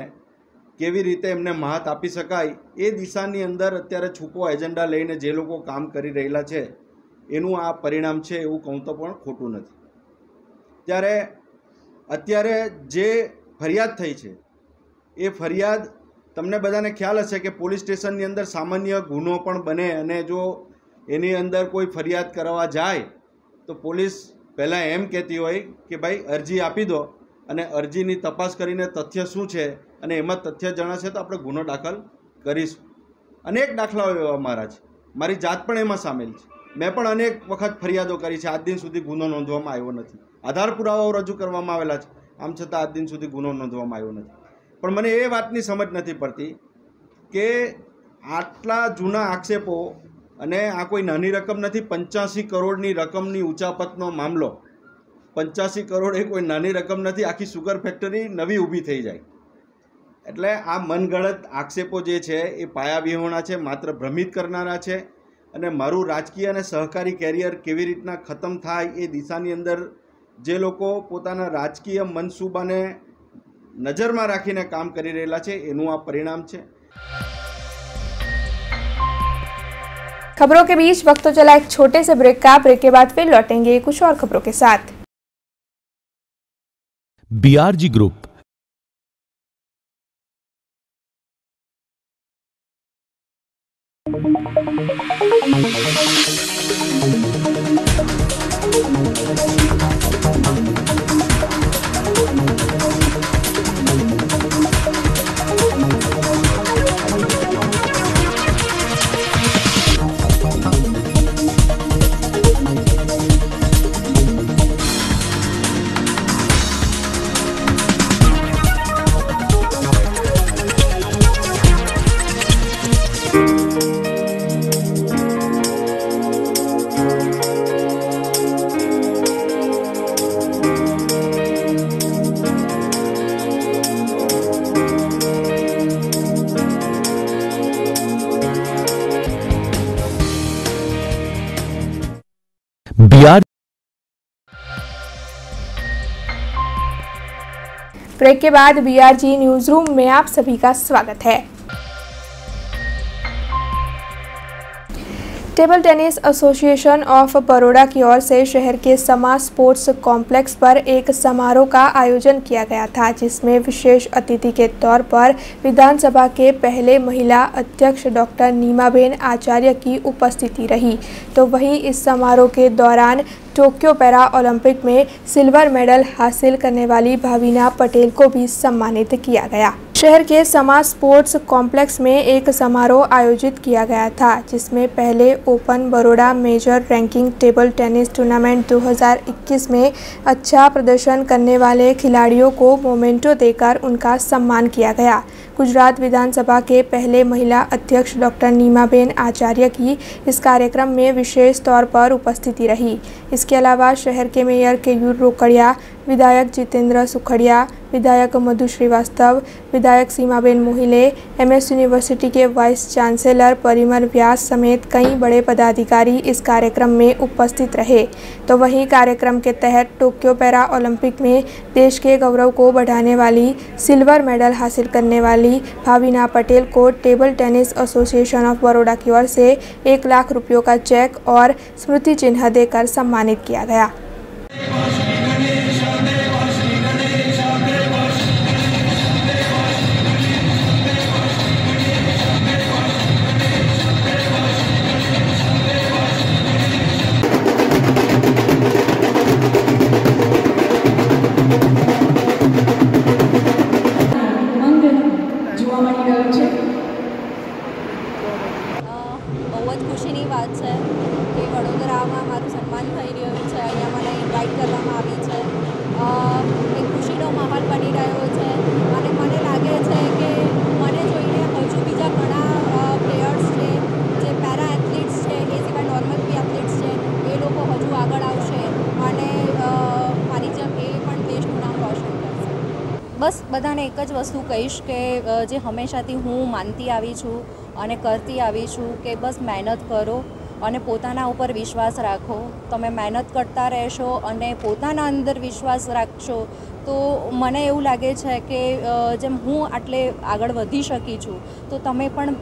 केवी रीते एमने महात आपी शकाय ए दिशानी अंदर अत्यारे छूपो एजेंडा लईने जे लोको काम करी रहेला छे एनुं आ परिणाम छे एवुं कहूं तो पण खोटुं नथी। त्यारे अत्यारे जे फरियाद थई छे ए फरियाद तमने बधाने ख्याल हशे कि पोलीस स्टेशननी अंदर सामान्य गुनो पण बने अने जो एनी अंदर कोई फरियाद करवा जाए तो पोलीस पहला एम कहती होय कि भाई अरजी आपी दो अने अरजीनी तपास करीने तथ्य शुं छे अने एमां तथ्य जणाशे तो आपणे गुनो दाखल करीशुं। अनेक दाखलाओ एवा मारा छे, मारी जात पण एमां सामेल छे। मैं पण अनेक वखत फरियादो करी छे, आज दिन सुधी गुनो नोंधवामां आव्यो नथी। आधार पुरावाओ रजू करवामां आवेला छे, आम छतां आज दिन सुधी गुनो नोंधवामां आव्यो नथी। पण मने ए वातनी समज नथी पड़ती के आटला जूना आक्षेपो अने आ कोई नानी रकम नथी। 85 करोड़नी रकमनी उचापतनो मामलो, 85 करोड़ ए कोई नानी रकम नथी। आखी शुगर फेक्टरी नवी ऊभी थई जाय। एटले आ मनगढ़त आक्षेपो जे छे ए पायाविहोणा छे, मात्र भ्रमित करनारा छे अने मारुं राजकीय अने सहकारी केरियर केवी रीतना खत्म थाय ए दिशानी अंदर जे लोको पोताना राजकीय मनसूबाने नजरमां राखीने काम करी रहेला छे एनुं आ परिणाम छे। खबरों के बीच वक्त तो चला एक छोटे से ब्रेक का। ब्रेक के बाद फिर लौटेंगे कुछ और खबरों के साथ। बीआरजी ग्रुप ब्रेक के बाद बीआरजी न्यूज रूम में आप सभी का स्वागत है। Table tennis association of Baroda की ओर से शहर के समा स्पोर्ट्स कॉम्प्लेक्स पर एक समारोह का आयोजन किया गया था, जिसमें विशेष अतिथि के तौर पर विधानसभा के पहले महिला अध्यक्ष डॉक्टर नीमाबेन आचार्य की उपस्थिति रही। तो वहीं इस समारोह के दौरान टोक्यो पैरा ओलंपिक में सिल्वर मेडल हासिल करने वाली भाविना पटेल को भी सम्मानित किया गया। शहर के समा स्पोर्ट्स कॉम्प्लेक्स में एक समारोह आयोजित किया गया था, जिसमें पहले open Baroda major ranking table tennis tournament 2021 में अच्छा प्रदर्शन करने वाले खिलाड़ियों को मोमेंटो देकर उनका सम्मान किया गया। गुजरात विधानसभा के पहले महिला अध्यक्ष डॉक्टर नीमाबेन आचार्य की इस कार्यक्रम में विशेष तौर पर उपस्थिति रही। इसके अलावा शहर के मेयर केयूर रोकड़िया, विधायक जितेंद्र सुखड़िया, विधायक मधु श्रीवास्तव, विधायक सीमाबेन मोहिले, MS यूनिवर्सिटी के वाइस चांसलर परिमल व्यास समेत कई बड़े पदाधिकारी इस कार्यक्रम में उपस्थित रहे। तो वहीं कार्यक्रम के तहत टोक्यो पैरा ओलंपिक में देश के गौरव को बढ़ाने वाली सिल्वर मेडल हासिल करने वाली भाविना पटेल को table tennis association of Baroda की ओर से 1 लाख रुपयों का चेक और स्मृति चिन्ह देकर सम्मानित किया गया। बहुत खुशीની વાત છે કે વડોદરામાં મારું સન્માન થઈ રહ્યું છે। અહીંયા મને ઇન્વાઇટ કરવામાં આવી છે। એક ખુશીનો માહોલ બની રહ્યો છે અને મને લાગે છે કે મને જોઈને હજુ બીજા ઘણા પ્લેયર્સ છે જે પેરા એથ્લીટ્સ છે એ સિવાય નોર્મલ બી એથ્લીટ્સ છે એ લોકો હજુ આગળ આવશે અને મારી જેમ એ પણ દેશનું નામ રોશન કરશે। બસ બધાને એક જ વસ્તુ કહીશ કે જે હંમેશાથી હું માનતી આવી છું અને કરતી આવી છું કે બસ મહેનત કરો અને પોતાના ઉપર વિશ્વાસ રાખો। તમે મહેનત કરતા રહેશો અને પોતાના અંદર વિશ્વાસ રાખશો તો મને એવું લાગે છે કે જેમ હું આટલે આગળ વધી શકી છું તો તમે પણ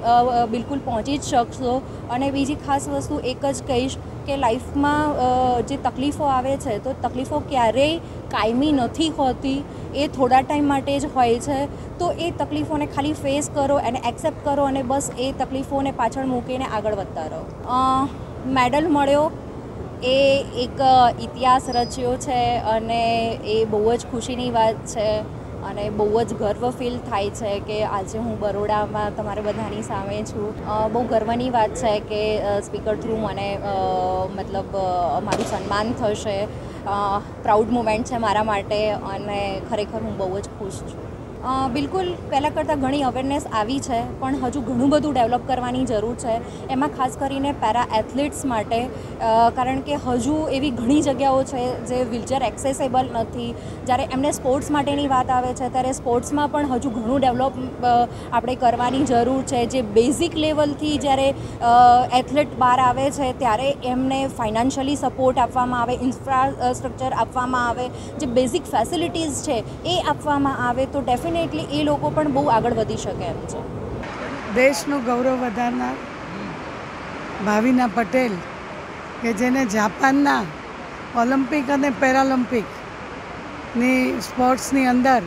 બિલકુલ પહોંચી જ શકશો। અને બીજી ખાસ વસ્તુ એક જ કહીશ કે લાઈફમાં જે તકલીફો આવે છે તો તકલીફો ક્યારેય કાયમી નથી હોતી, એ થોડા ટાઈમ માટે જ હોય છે। તો એ તકલીફોને ખાલી ફેસ કરો અને એક્સેપ્ટ કરો અને બસ એ તકલીફોને પાછળ મૂકીને આગળ વધતા રહો। મેડલ મળ્યો એ એક ઇતિહાસ રચ્યો છે અને એ બહુ જ ખુશીની વાત છે અને બહુ જ ગર્વ ફીલ થાય છે કે આજે હું બરોડામાં તમારે બધાની સામે છું। બહુ ગર્વની વાત છે કે સ્પીકર થ્રુ મને મતલબ મારું સન્માન થશે। પ્રાઉડ મોમેન્ટ છે મારા માટે અને ખરેખર હું બહુ જ ખુશ છું। બિલકુલ પહેલાં કરતાં ઘણી અવેરનેસ આવી છે પણ હજુ ઘણું બધું ડેવલપ કરવાની જરૂર છે, એમાં ખાસ કરીને પેરા એથ્લીટ્સ માટે, કારણ કે હજુ એવી ઘણી જગ્યાઓ છે જે વ્હીલચેર એક્સેસેબલ નથી। જ્યારે એમને સ્પોર્ટ્સ માટેની વાત આવે છે ત્યારે સ્પોર્ટ્સમાં પણ હજુ ઘણું ડેવલપ આપણે કરવાની જરૂર છે। જે બેઝિક લેવલથી જ્યારે એથ્લેટ બહાર આવે છે ત્યારે એમને ફાઇનાન્શિયલી સપોર્ટ આપવામાં આવે, ઇન્ફ્રાસ્ટ્રક્ચર આપવામાં આવે, જે બેઝિક ફેસિલિટીઝ છે એ આપવામાં આવે તો ડેફિનેટલી એ લોકો પણ બહુ આગળ વધી શકે એમ છે। દેશનું ગૌરવ વધારનાર ભાવિના પટેલ કે જેને જાપાનના ઓલિમ્પિક અને પેરાલિમ્પિકની સ્પોર્ટ્સની અંદર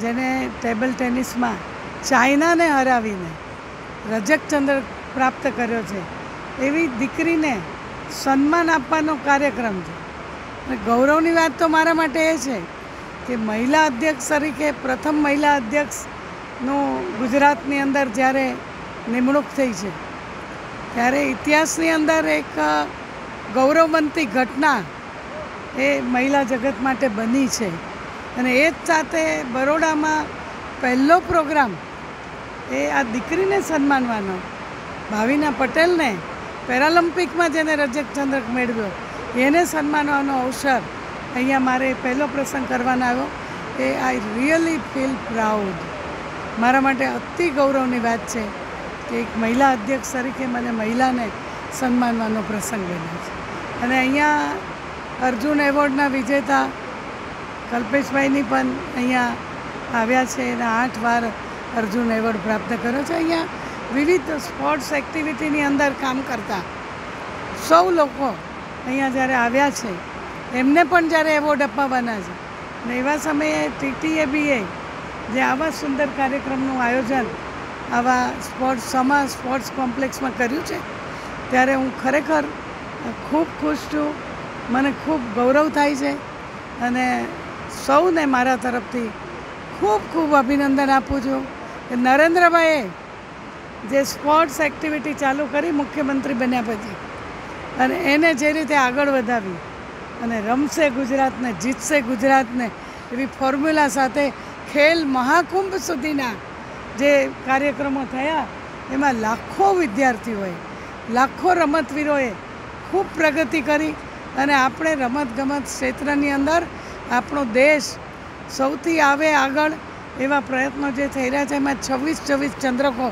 જેને ટેબલ ટેનિસમાં ચાઇનાને હરાવીને રજત ચંદ્રક પ્રાપ્ત કર્યો છે, એવી દીકરીને સન્માન આપવાનો કાર્યક્રમ છે। અને ગૌરવની વાત તો મારા માટે એ છે કે મહિલા અધ્યક્ષ તરીકે પ્રથમ મહિલા અધ્યક્ષનું ગુજરાતની અંદર જ્યારે નિમણૂક થઈ છે ત્યારે ઇતિહાસની અંદર એક ગૌરવવંતી ઘટના એ મહિલા જગત માટે બની છે। અને એ જ સાથે બરોડામાં પહેલો પ્રોગ્રામ એ આ દીકરીને સન્માનવાનો, ભાવિના પટેલને પેરાલિમ્પિકમાં જેને રજત ચંદ્રક મેળવ્યો એને સન્માનવાનો અવસર અહીંયા મારે પહેલો પ્રસંગ કરવાનો આવ્યો। એ આઈ રિયલી ફીલ પ્રાઉડ। મારા માટે અતિ ગૌરવની વાત છે કે એક મહિલા અધ્યક્ષ તરીકે મને મહિલાને સન્માનવાનો પ્રસંગ બન્યો છે। અને અહીંયા અર્જુન એવોર્ડના વિજેતા કલ્પેશભાઈની પણ અહીંયા આવ્યા છે અને 8 વાર અર્જુન એવોર્ડ પ્રાપ્ત કર્યો છે। અહીંયા વિવિધ સ્પોર્ટ્સ એક્ટિવિટીની અંદર કામ કરતા સૌ લોકો અહીંયા જ્યારે આવ્યા છે એમને પણ જ્યારે એવોર્ડ અપાવવાના છે અને એવા સમયે TTABએ જે આવા સુંદર કાર્યક્રમનું આયોજન આવા સ્પોર્ટ્સ કોમ્પ્લેક્સમાં કર્યું છે ત્યારે હું ખરેખર ખૂબ ખુશ છું। મને ખૂબ ગૌરવ થાય છે અને સૌને મારા તરફથી ખૂબ ખૂબ અભિનંદન આપું છું કે નરેન્દ્રભાઈએ જે સ્પોર્ટ્સ એક્ટિવિટી ચાલુ કરી મુખ્યમંત્રી બન્યા પછી અને એને જે રીતે આગળ વધાવી અને રમશે ગુજરાતને, જીતશે ગુજરાતને એવી ફોર્મ્યુલા સાથે ખેલ મહાકુંભ સુધીના જે કાર્યક્રમો થયા એમાં લાખો વિદ્યાર્થીઓએ, લાખો રમતવીરોએ ખૂબ પ્રગતિ કરી અને આપણે રમતગમત ક્ષેત્રની અંદર આપણો દેશ સૌથી આવે આગળ એવા પ્રયત્નો જે થઈ રહ્યા છે એમાં 26 ચંદ્રકો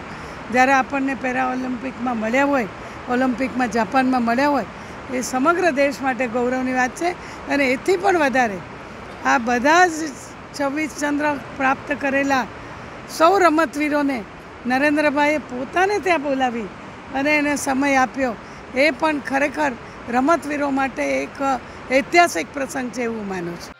જ્યારે આપણને પેરા ઓલિમ્પિકમાં મળ્યા હોય, ઓલિમ્પિકમાં જાપાનમાં મળ્યા હોય, એ સમગ્ર દેશ માટે ગૌરવની વાત છે. અને એથી પણ વધારે આ બધા જ 26 ચંદ્રક પ્રાપ્ત કરેલા સૌ રમતવીરોને નરેન્દ્રભાઈએ પોતાને ત્યાં બોલાવી અને એને સમય આપ્યો, એ પણ ખરેખર રમતવીરો માટે એક ऐतिहासिक प्रसंग है वो मानू छूं।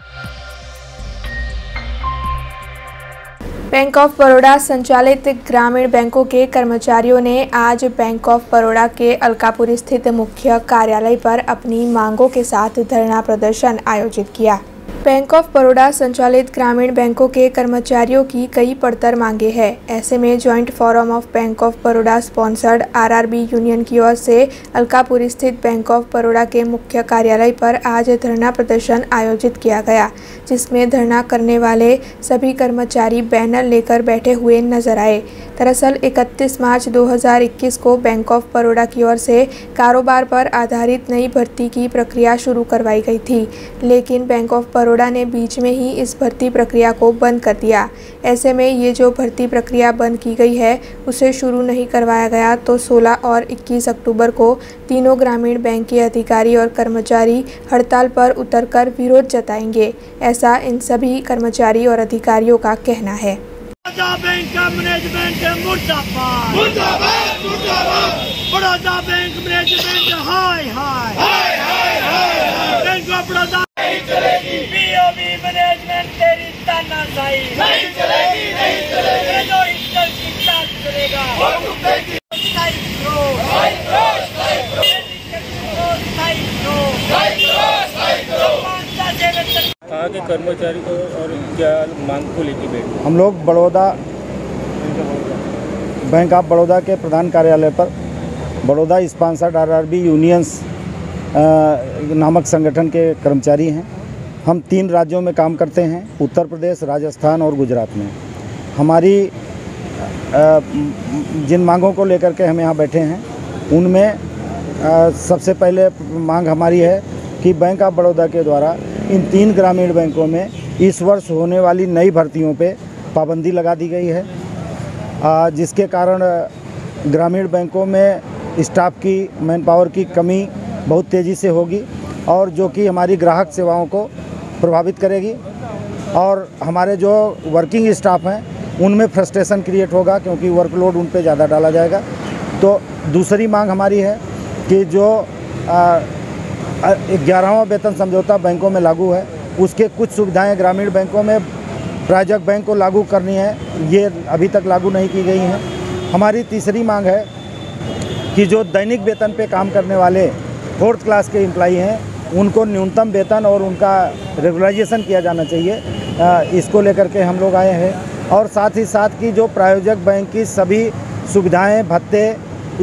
बैंक ऑफ बड़ौदा संचालित ग्रामीण बैंकों के कर्मचारियों ने आज बैंक ऑफ बड़ौदा के अलकापुरी स्थित मुख्य कार्यालय पर अपनी मांगों के साथ धरना प्रदर्शन आयोजित किया। बैंक ऑफ बड़ौदा संचालित ग्रामीण बैंकों के कर्मचारियों की कई पड़तर मांगे हैं। ऐसे में joint forum of bank of Baroda sponsored RRB union की ओर से अलकापुरी स्थित बैंक ऑफ बड़ौदा के मुख्य कार्यालय पर आज धरना प्रदर्शन आयोजित किया गया, जिसमें धरना करने वाले सभी कर्मचारी बैनर लेकर बैठे हुए नजर आए। दरअसल 31 मार्च 2021 को बैंक ऑफ बड़ौदा की ओर से कारोबार पर आधारित नई भर्ती की प्रक्रिया शुरू करवाई गई थी, लेकिन बैंक ऑफ बड़ौदा ने बीच में ही इस भर्ती प्रक्रिया को बंद कर दिया। ऐसे में ये जो भर्ती प्रक्रिया बंद की गई है उसे शुरू नहीं करवाया गया तो 16 और 21 अक्टूबर को तीनों ग्रामीण बैंक के अधिकारी और कर्मचारी हड़ताल पर उतरकर विरोध जताएंगे, ऐसा इन सभी कर्मचारी और अधिकारियों का कहना है। बैंक का मैनेजमेंट मुर्दाबाद, मुर्दाबाद, मुर्दाबाद। Baroda bank management hi hi, hi hi hi. Bank of Baroda नहीं चलेगी, बीओबी मैनेजमेंट तेरी तानाशाही नहीं चलेगी, नहीं चलेगी। जो इंटर की जांच करेगा वो रुकेगी। कहाँ के कर्मचारी को और क्या मांग को लेके बैठे? हम लोग बड़ौदा बैंक ऑफ बड़ौदा के प्रधान कार्यालय पर बड़ौदा स्पॉन्सर्ड आरआरबी यूनियंस नामक संगठन के कर्मचारी हैं। हम 3 राज्यों में काम करते हैं, उत्तर प्रदेश, राजस्थान और गुजरात में। हमारी जिन मांगों को लेकर के हम यहाँ बैठे हैं उनमें सबसे पहले मांग हमारी है कि बैंक ऑफ बड़ौदा के द्वारा इन 3 ग्रामीण बैंकों में इस वर्ष होने वाली नई भर्तियों पे पाबंदी लगा दी गई है, जिसके कारण ग्रामीण बैंकों में स्टाफ की, मैन पावर की कमी बहुत तेज़ी से होगी और जो कि हमारी ग्राहक सेवाओं को प्रभावित करेगी और हमारे जो वर्किंग स्टाफ हैं उनमें फ्रस्ट्रेशन क्रिएट होगा क्योंकि वर्कलोड उन पे ज़्यादा डाला जाएगा। तो दूसरी मांग हमारी है कि जो 11वां वेतन समझौता बैंकों में लागू है उसके कुछ सुविधाएं ग्रामीण बैंकों में प्रायोजक बैंक को लागू करनी है, ये अभी तक लागू नहीं की गई हैं। हमारी तीसरी मांग है कि जो दैनिक वेतन पे काम करने वाले 4th क्लास के एम्प्लॉई हैं उनको न्यूनतम वेतन और उनका रेगुलराइजेशन किया जाना चाहिए, इसको लेकर के हम लोग आए हैं। और साथ ही साथ की जो प्रायोजक बैंक की सभी सुविधाएं, भत्ते,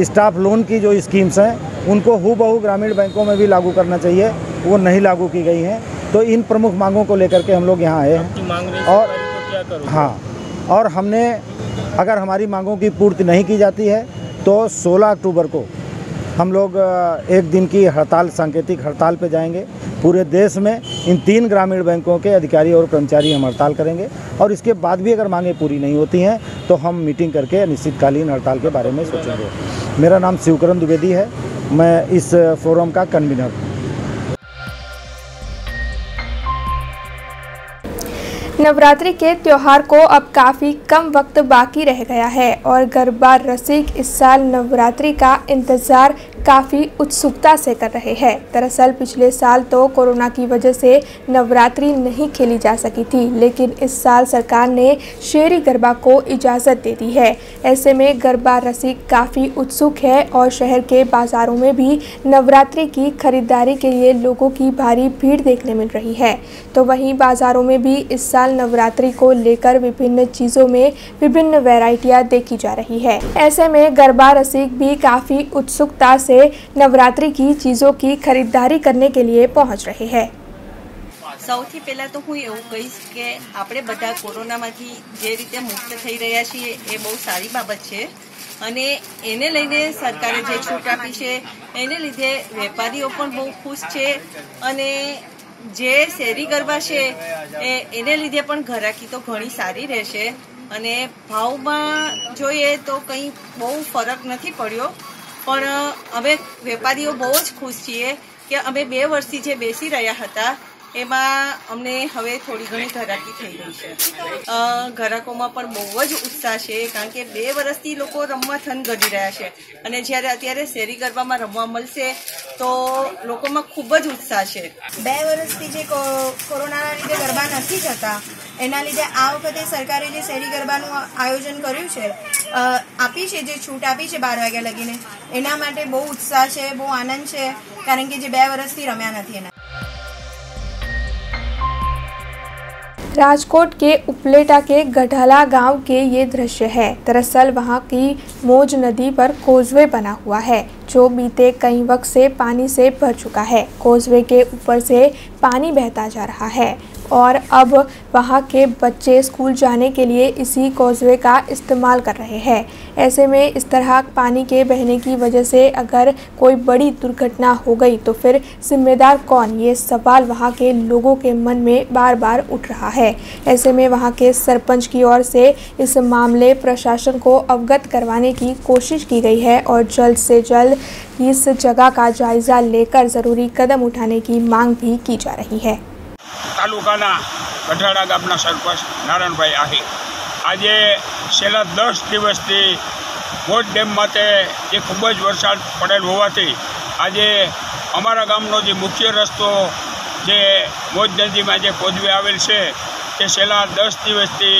स्टाफ लोन की जो स्कीम्स हैं उनको हूबहू ग्रामीण बैंकों में भी लागू करना चाहिए, वो नहीं लागू की गई हैं। तो इन प्रमुख मांगों को लेकर के हम लोग यहाँ आए हैं और हाँ, और हमने अगर हमारी मांगों की पूर्ति नहीं की जाती है तो 16 अक्टूबर को हम लोग एक दिन की हड़ताल, सांकेतिक हड़ताल पे जाएंगे। पूरे देश में इन 3 ग्रामीण बैंकों के अधिकारी और कर्मचारी हम हड़ताल करेंगे और इसके बाद भी अगर मांगें पूरी नहीं होती हैं तो हम मीटिंग करके अनिश्चितकालीन हड़ताल के बारे में सोचेंगे। मेरा नाम शिवकरण द्विवेदी है, मैं इस फोरम का कन्वीनर हूँ। नवरात्रि के त्योहार को अब काफ़ी कम वक्त बाकी रह गया है और गरबा रसिक इस साल नवरात्रि का इंतज़ार काफ़ी उत्सुकता से कर रहे हैं। दरअसल पिछले साल तो कोरोना की वजह से नवरात्रि नहीं खेली जा सकी थी, लेकिन इस साल सरकार ने शेरी गरबा को इजाज़त दे दी है। ऐसे में गरबा रसिक काफ़ी उत्सुक है और शहर के बाज़ारों में भी नवरात्रि की खरीदारी के लिए लोगों की भारी भीड़ देखने मिल रही है। तो वहीं बाज़ारों में भी इस साल नवरात्रि को लेकर विभिन्न चीज़ों में विभिन्न वैरायटियां देखी जा रही है। ऐसे में गरबा रसिक भी काफ़ी उत्सुकता से नवरात्रि की चीज़ों की खरीदारी करने के लिए पहुंच रहे हैं। સૌથી પહેલાં તો હું એવું કહીશ કે આપણે બધા કોરોનામાંથી જે રીતે મુક્ત થઈ રહ્યા છીએ એ બહુ સારી બાબત છે અને એને લઈને સરકારે જે છૂટ આપી છે એને લીધે વેપારીઓ પણ બહુ ખુશ છે અને જે શેરી ગરબા છે એને લીધે પણ ઘરાકી તો ઘણી સારી રહેશે અને ભાવમાં જોઈએ તો કંઈ બહુ ફરક નથી પડ્યો, પણ અમે વેપારીઓ બહુ જ ખુશ છીએ કે અમે 2 વર્ષથી જે બેસી રહ્યા હતા એમાં અમને હવે થોડી ઘણી ઘરાકી થઈ ગઈ છે। ગ્રાહકોમાં પણ બહુ જ ઉત્સાહ છે, કારણ કે 2 વર્ષથી લોકો રમવા થનગની રહ્યા છે અને જ્યારે અત્યારે શેરી ગરબામાં રમવા મળશે તો લોકોમાં ખૂબ જ ઉત્સાહ છે। 2 વર્ષથી જે કોરોનાના લીધે ગરબા નથી થતા એના લીધે આ વખતે સરકારે જે શેરી ગરબાનું આયોજન કર્યું છે, આપી છે, જે છૂટ આપી છે 12 વાગ્યા લગીને, એના માટે બહુ ઉત્સાહ છે, બહુ આનંદ છે, કારણ કે જે 2 વર્ષથી रम्या નથી એના। राजकोट के उपलेटा के गढ़ाला गांव के ये दृश्य है। दरअसल वहां की मौज नदी पर कोजवे बना हुआ है जो बीते कई वक्त से पानी से भर चुका है। कोजवे के ऊपर से पानी बहता जा रहा है और अब वहां के बच्चे स्कूल जाने के लिए इसी कोजवे का इस्तेमाल कर रहे हैं। ऐसे में इस तरह पानी के बहने की वजह से अगर कोई बड़ी दुर्घटना हो गई तो फिर जिम्मेदार कौन, ये सवाल वहां के लोगों के मन में बार बार उठ रहा है। ऐसे में वहां के सरपंच की ओर से इस मामले प्रशासन को अवगत करवाने की कोशिश की गई है और जल्द से जल्द इस जगह का जायजा लेकर ज़रूरी कदम उठाने की मांग भी की जा रही है। तालुकाना गढ़ाड़ा गामना सरपंच नारायणभाई आहिर आज छेल्ला 10 दिवसथी मोज डेम माटे जे खूब ज वरसाद पड़ेल होवाथी आज अमारा गामनो जे मुख्य रस्तो जे मोज नदी में जे कोजवे आवेल छे ते छेल्ला 10 दिवसथी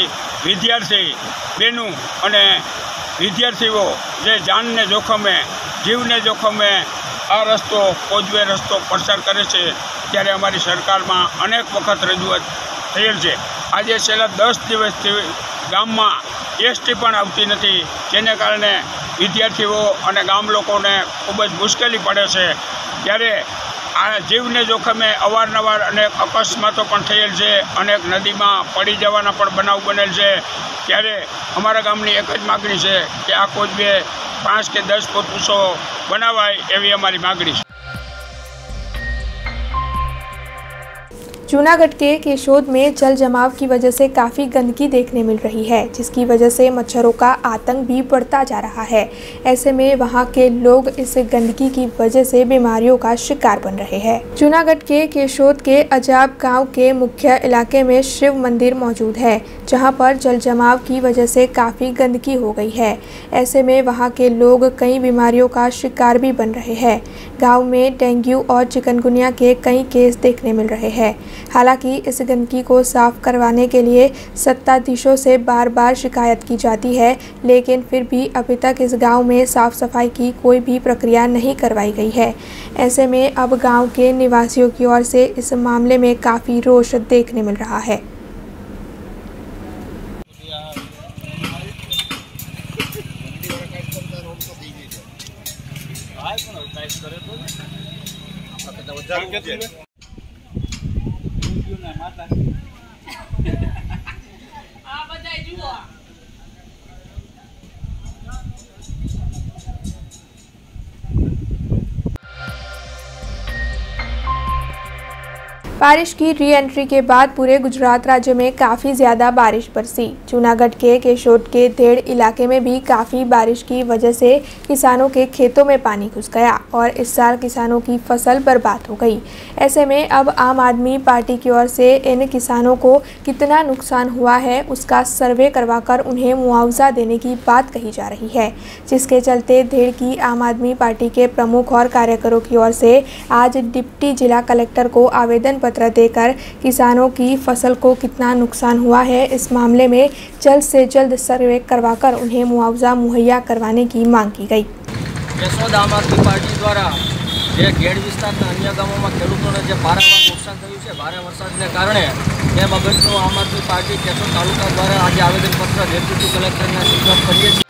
विद्यार्थी बेनू अने विद्यार्थीओ जे जानने जोखमे जीवने जोखमे आ रस्तो कोजवे रस्तो पसार करे छे, त्यारे अमारी सरकार में अनेक वखत रजूआत थयेल छे। आज छेल्ला 10 दिवसथी गाम में एसटी पण आवती नथी, जेने कारणे विद्यार्थीओ अने गाम लोकोने खूब ज मुश्केली पड़े छे। त्यारे आ जीवने जोखमे अवारनवार अनेक अकस्मातो पण थयेल छे, अनेक नदी में पड़ी जवाना पण बनाव बनेल छे। त्यारे अमारा गामनी एक ज मागणी छे कि आ कोजवे 5 के 10 फूट ऊंचो बनावाय एवी अमारी मागणी छे। जूनागढ़ के केशोद में जल जमाव की वजह से काफ़ी गंदगी देखने मिल रही है, जिसकी वजह से मच्छरों का आतंक भी बढ़ता जा रहा है। ऐसे में वहां के लोग इस गंदगी की वजह से बीमारियों का शिकार बन रहे हैं। जूनागढ़ के केशोद के अजाब गांव के मुख्य इलाके में शिव मंदिर मौजूद है, जहां पर जल जमाव की वजह से काफ़ी गंदगी हो गई है। ऐसे में वहां के लोग कई बीमारियों का शिकार भी बन रहे हैं। गाँव में डेंगू और चिकनगुनिया के कई केस देखने मिल रहे हैं। हालांकि इस गंदगी को साफ करवाने के लिए सत्ताधीशों से बार बार शिकायत की जाती है, लेकिन फिर भी अभी तक इस गांव में साफ सफाई की कोई भी प्रक्रिया नहीं करवाई गई है। ऐसे में अब गांव के निवासियों की ओर से इस मामले में काफ़ी रोष देखने मिल रहा है। बारिश की री एंट्री के बाद पूरे गुजरात राज्य में काफ़ी ज़्यादा बारिश बरसी। जूनागढ़ के केशोद के देड़ इलाके में भी काफ़ी बारिश की वजह से किसानों के खेतों में पानी घुस गया और इस साल किसानों की फसल बर्बाद हो गई। ऐसे में अब आम आदमी पार्टी की ओर से इन किसानों को कितना नुकसान हुआ है उसका सर्वे करवाकर उन्हें मुआवजा देने की बात कही जा रही है, जिसके चलते देड़ की आम आदमी पार्टी के प्रमुख और कार्यकरों की ओर से आज डिप्टी जिला कलेक्टर को आवेदन पत्र देकर किसानों की फसल को कितना नुकसान हुआ है इस मामले में जल्द से जल्द सर्वे करवाकर उन्हें मुआवजा मुहैया करवाने की मांग की गई। केशोद आम आदमी पार्टी द्वारा જે ગેડ વિસ્તારના અન્ય ગામોમાં ખેડૂતોને જે પારાવાર નુકસાન થયું છે ભારે વરસાદને કારણે તે બાબતનું આમ આદમી પાર્ટી કેશોદ તાલુકા દ્વારા આજે આવેદનપત્ર ડેપ્યુટી કલેક્ટરને સબમિટ કરીએ છીએ।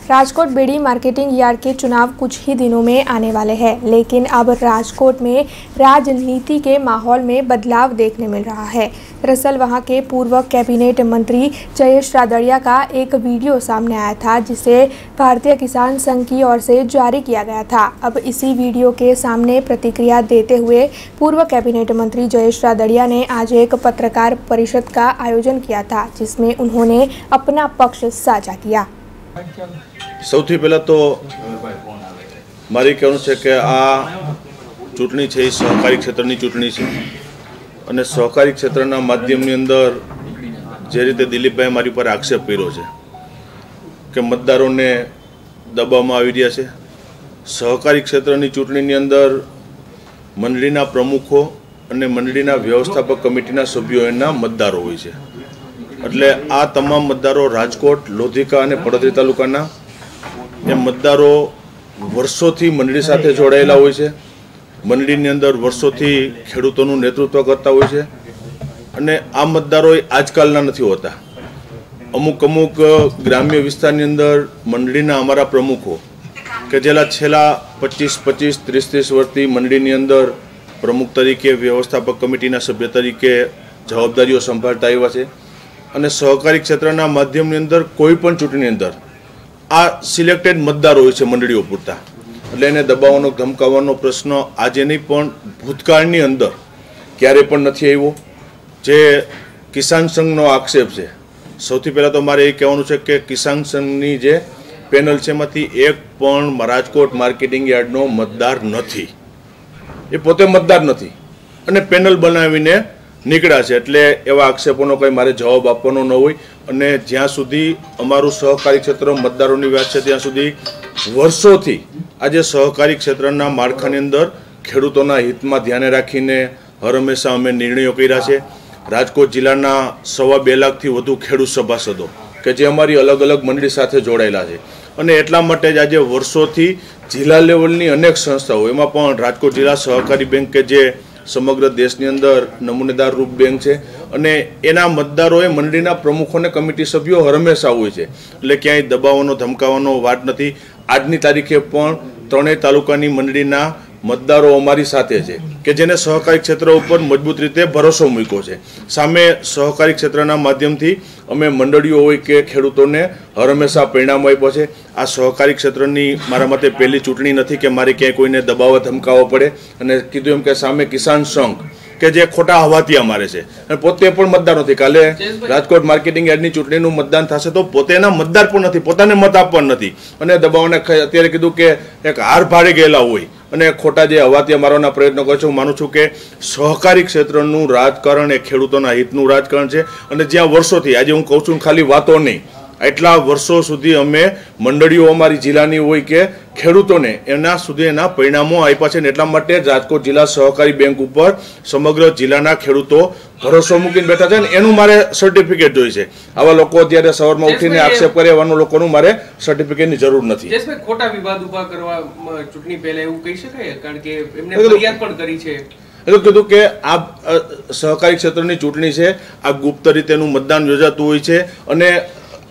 राजकोट बेड़ी मार्केटिंग यार्ड के चुनाव कुछ ही दिनों में आने वाले हैं, लेकिन अब राजकोट में राजनीति के माहौल में बदलाव देखने मिल रहा है। दरअसल वहां के पूर्व कैबिनेट मंत्री जयेश रादड़िया का एक वीडियो सामने आया था, जिसे भारतीय किसान संघ की ओर से जारी किया गया था। अब इसी वीडियो के सामने प्रतिक्रिया देते हुए पूर्व कैबिनेट मंत्री जयेश रादड़िया ने आज एक पत्रकार परिषद का आयोजन किया था, जिसमें उन्होंने अपना पक्ष साझा किया। સૌથી પહેલાં તો મારી કહેવું છે કે આ ચૂંટણી છે એ સહકારી ક્ષેત્રની ચૂંટણી છે અને સહકારી ક્ષેત્રના માધ્યમની અંદર જે રીતે દિલીપભાઈ મારી પર આક્ષેપ કર્યો છે કે મતદારોને દબાવવામાં આવી રહ્યા છે। સહકારી ક્ષેત્રની ચૂંટણીની અંદર મંડળીના પ્રમુખો અને મંડળીના વ્યવસ્થાપક કમિટીના સભ્યો એના મતદારો હોય છે। એટલે આ તમામ મતદારો રાજકોટ, લોધિકા અને પડદરી તાલુકાના એ મતદારો વર્ષોથી મંડળી સાથે જોડાયેલા હોય છે। મંડળીની અંદર વર્ષોથી ખેડૂતોનું નેતૃત્વ કરતા હોય છે અને આ મતદારો આજકાલના નથી હોતા। અમુક ગ્રામ્ય વિસ્તારની અંદર મંડળીના અમારા પ્રમુખો કે જેલા છેલ્લા 25, 30 વર્ષથી મંડળીની અંદર પ્રમુખ તરીકે, વ્યવસ્થાપક કમિટીના સભ્ય તરીકે જવાબદારીઓ સંભાળતા આવ્યા છે અને સહકારી ક્ષેત્રના માધ્યમની અંદર કોઈ પણ ચૂંટણીની અંદર આ સિલેક્ટેડ મતદારો હોય છે મંડળીઓ પૂરતા। એટલે એને દબાવવાનો, ધમકાવવાનો પ્રશ્ન આજે નહીં પણ ભૂતકાળની અંદર ક્યારેય પણ નથી આવ્યો। જે કિસાન સંઘનો આક્ષેપ છે, સૌથી પહેલાં તો મારે એ કહેવાનું છે કે કિસાન સંઘની જે પેનલ છે એમાંથી એક પણ રાજકોટ માર્કેટિંગ યાર્ડનો મતદાર નથી। એ પોતે મતદાર નથી અને પેનલ બનાવીને નીકળ્યા છે। એટલે એવા આક્ષેપોનો કંઈ મારે જવાબ આપવાનો ન હોય અને જ્યાં સુધી અમારું સહકારી ક્ષેત્ર મતદારોની વાત છે ત્યાં સુધી વર્ષોથી આજે સહકારી ક્ષેત્રના માળખાની અંદર ખેડૂતોના હિતમાં ધ્યાને રાખીને હરહંમેશા અમે નિર્ણયો કર્યા છે। રાજકોટ જિલ્લાના 2.25 લાખથી વધુ ખેડૂત સભાસદો કે જે અમારી અલગ અલગ મંડળી સાથે જોડાયેલા છે અને એટલા માટે જ આજે વર્ષોથી જિલ્લા લેવલની અનેક સંસ્થાઓ, એમાં પણ રાજકોટ જિલ્લા સહકારી બેંક કે જે સમગ્ર દેશની અંદર નમૂનેદાર રૂપ બેંક છે અને એના મતદારોએ મંડળીના પ્રમુખોને કમિટી સભ્યો હંમેશા હોય છે। એટલે ક્યાંય દબાવવાનો, ધમકાવવાનો વાત નથી। આજની તારીખે પણ 3 તાલુકાની મંડળીના મતદારો અમારી સાથે છે કે જેને સહકારી ક્ષેત્ર ઉપર મજબૂત રીતે ભરોસો મૂક્યો છે। સામે સહકારી ક્ષેત્રના માધ્યમથી અમે મંડળીઓ હોય કે ખેડૂતોને હંમેશા પરિણામ આપ્યો છે। આ સહકારી ક્ષેત્રની મારા મતે પહેલી ચૂંટણી નથી કે મારે ક્યાંય કોઈને દબાવવા, ધમકાવવો પડે। અને કીધું એમ કે સામે કિસાન સંઘ કે જે ખોટા હવાતિયા મારે છે અને પોતે પણ મતદાર નથી। કાલે રાજકોટ માર્કેટિંગ યાર્ડની ચૂંટણીનું મતદાન થશે તો પોતેના મતદાર પણ નથી, પોતાને મત આપવા નથી અને દબાવવાને અત્યારે કીધું કે એક હાર ભાડે ગયેલા હોય અને ખોટા જે હવાતિયા મારવાના પ્રયત્નો કરે છે। હું માનું છું કે સહકારી ક્ષેત્રનું રાજકારણ એ ખેડૂતોના હિતનું રાજકારણ છે અને જ્યાં વર્ષોથી, આજે હું કહું છું ખાલી વાતો નહીં, એટલા વર્ષો સુધી અમે મંડળીઓ અમારી જિલ્લાની હોય કે ખેડૂતોને એના સુધી એના પરિણામો આપ્યા છે અને એટલા માટે રાજકોટ જિલ્લા સહકારી બેંક ઉપર સમગ્ર જિલ્લાના ખેડૂતો ભરોસો મૂકીને બેઠા છે અને એનું મારે સર્ટિફિકેટ જોઈએ છે। આવા લોકો અત્યારે સવારમાં ઉઠીને આક્ષેપ કરે એવાનું લોકોનું મારે સર્ટિફિકેટની જરૂર નથી। ખોટા વિવાદ ઉભા કરવા ચૂંટણી પહેલા એવું કહી શકાય, કારણ કે એમને ફરિયાદ પણ કરી છે। એટલે કીધું કે આ સહકારી ક્ષેત્રની ચૂંટણી છે, આ ગુપ્ત રીતેનું મતદાન યોજાતું હોય છે અને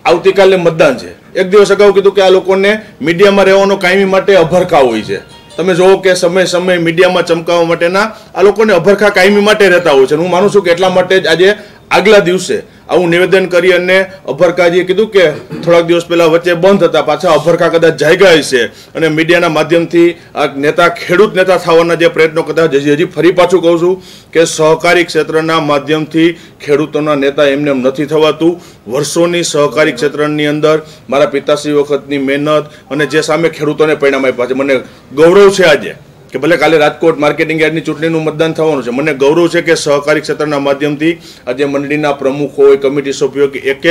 આવતીકાલે મતદાન છે। એક દિવસ અગાઉ કીધું કે આ લોકોને મીડિયામાં રહેવાનો કાયમી માટે અભરખા હોય છે। તમે જોવો કે સમય મીડિયામાં ચમકાવવા માટેના આ લોકોને અભરખા કાયમી માટે રહેતા હોય છે। હું માનું છું કે એટલા માટે જ આજે આગલા દિવસે આવું નિવેદન કરી અને અભરખાજીએ કીધું કે થોડાક દિવસ પહેલા વચ્ચે બંધ હતા, પાછા અભરખા કદાચ જાગ્યા છે અને મીડિયાના માધ્યમથી આ નેતા, ખેડૂત નેતા થવાના જે પ્રયત્નો કદાચ હજી ફરી પાછું કહું છું કે સહકારી ક્ષેત્રના માધ્યમથી ખેડૂતોના નેતા એમને એમ નથી થવાતું। વર્ષોની સહકારી ક્ષેત્રની અંદર મારા પિતાશ્રી વખતની મહેનત અને જે સામે ખેડૂતોને પરિણામ આપ્યા છે, મને ગૌરવ છે આજે કે ભલે કાલે રાજકોટ માર્કેટિંગ યાર્ડની ચૂંટણીનું મતદાન થવાનું છે, મને ગૌરવ છે કે સહકારી ક્ષેત્રના માધ્યમથી આજે મંડળીના પ્રમુખો હોય, કમિટી સભ્યો કે એક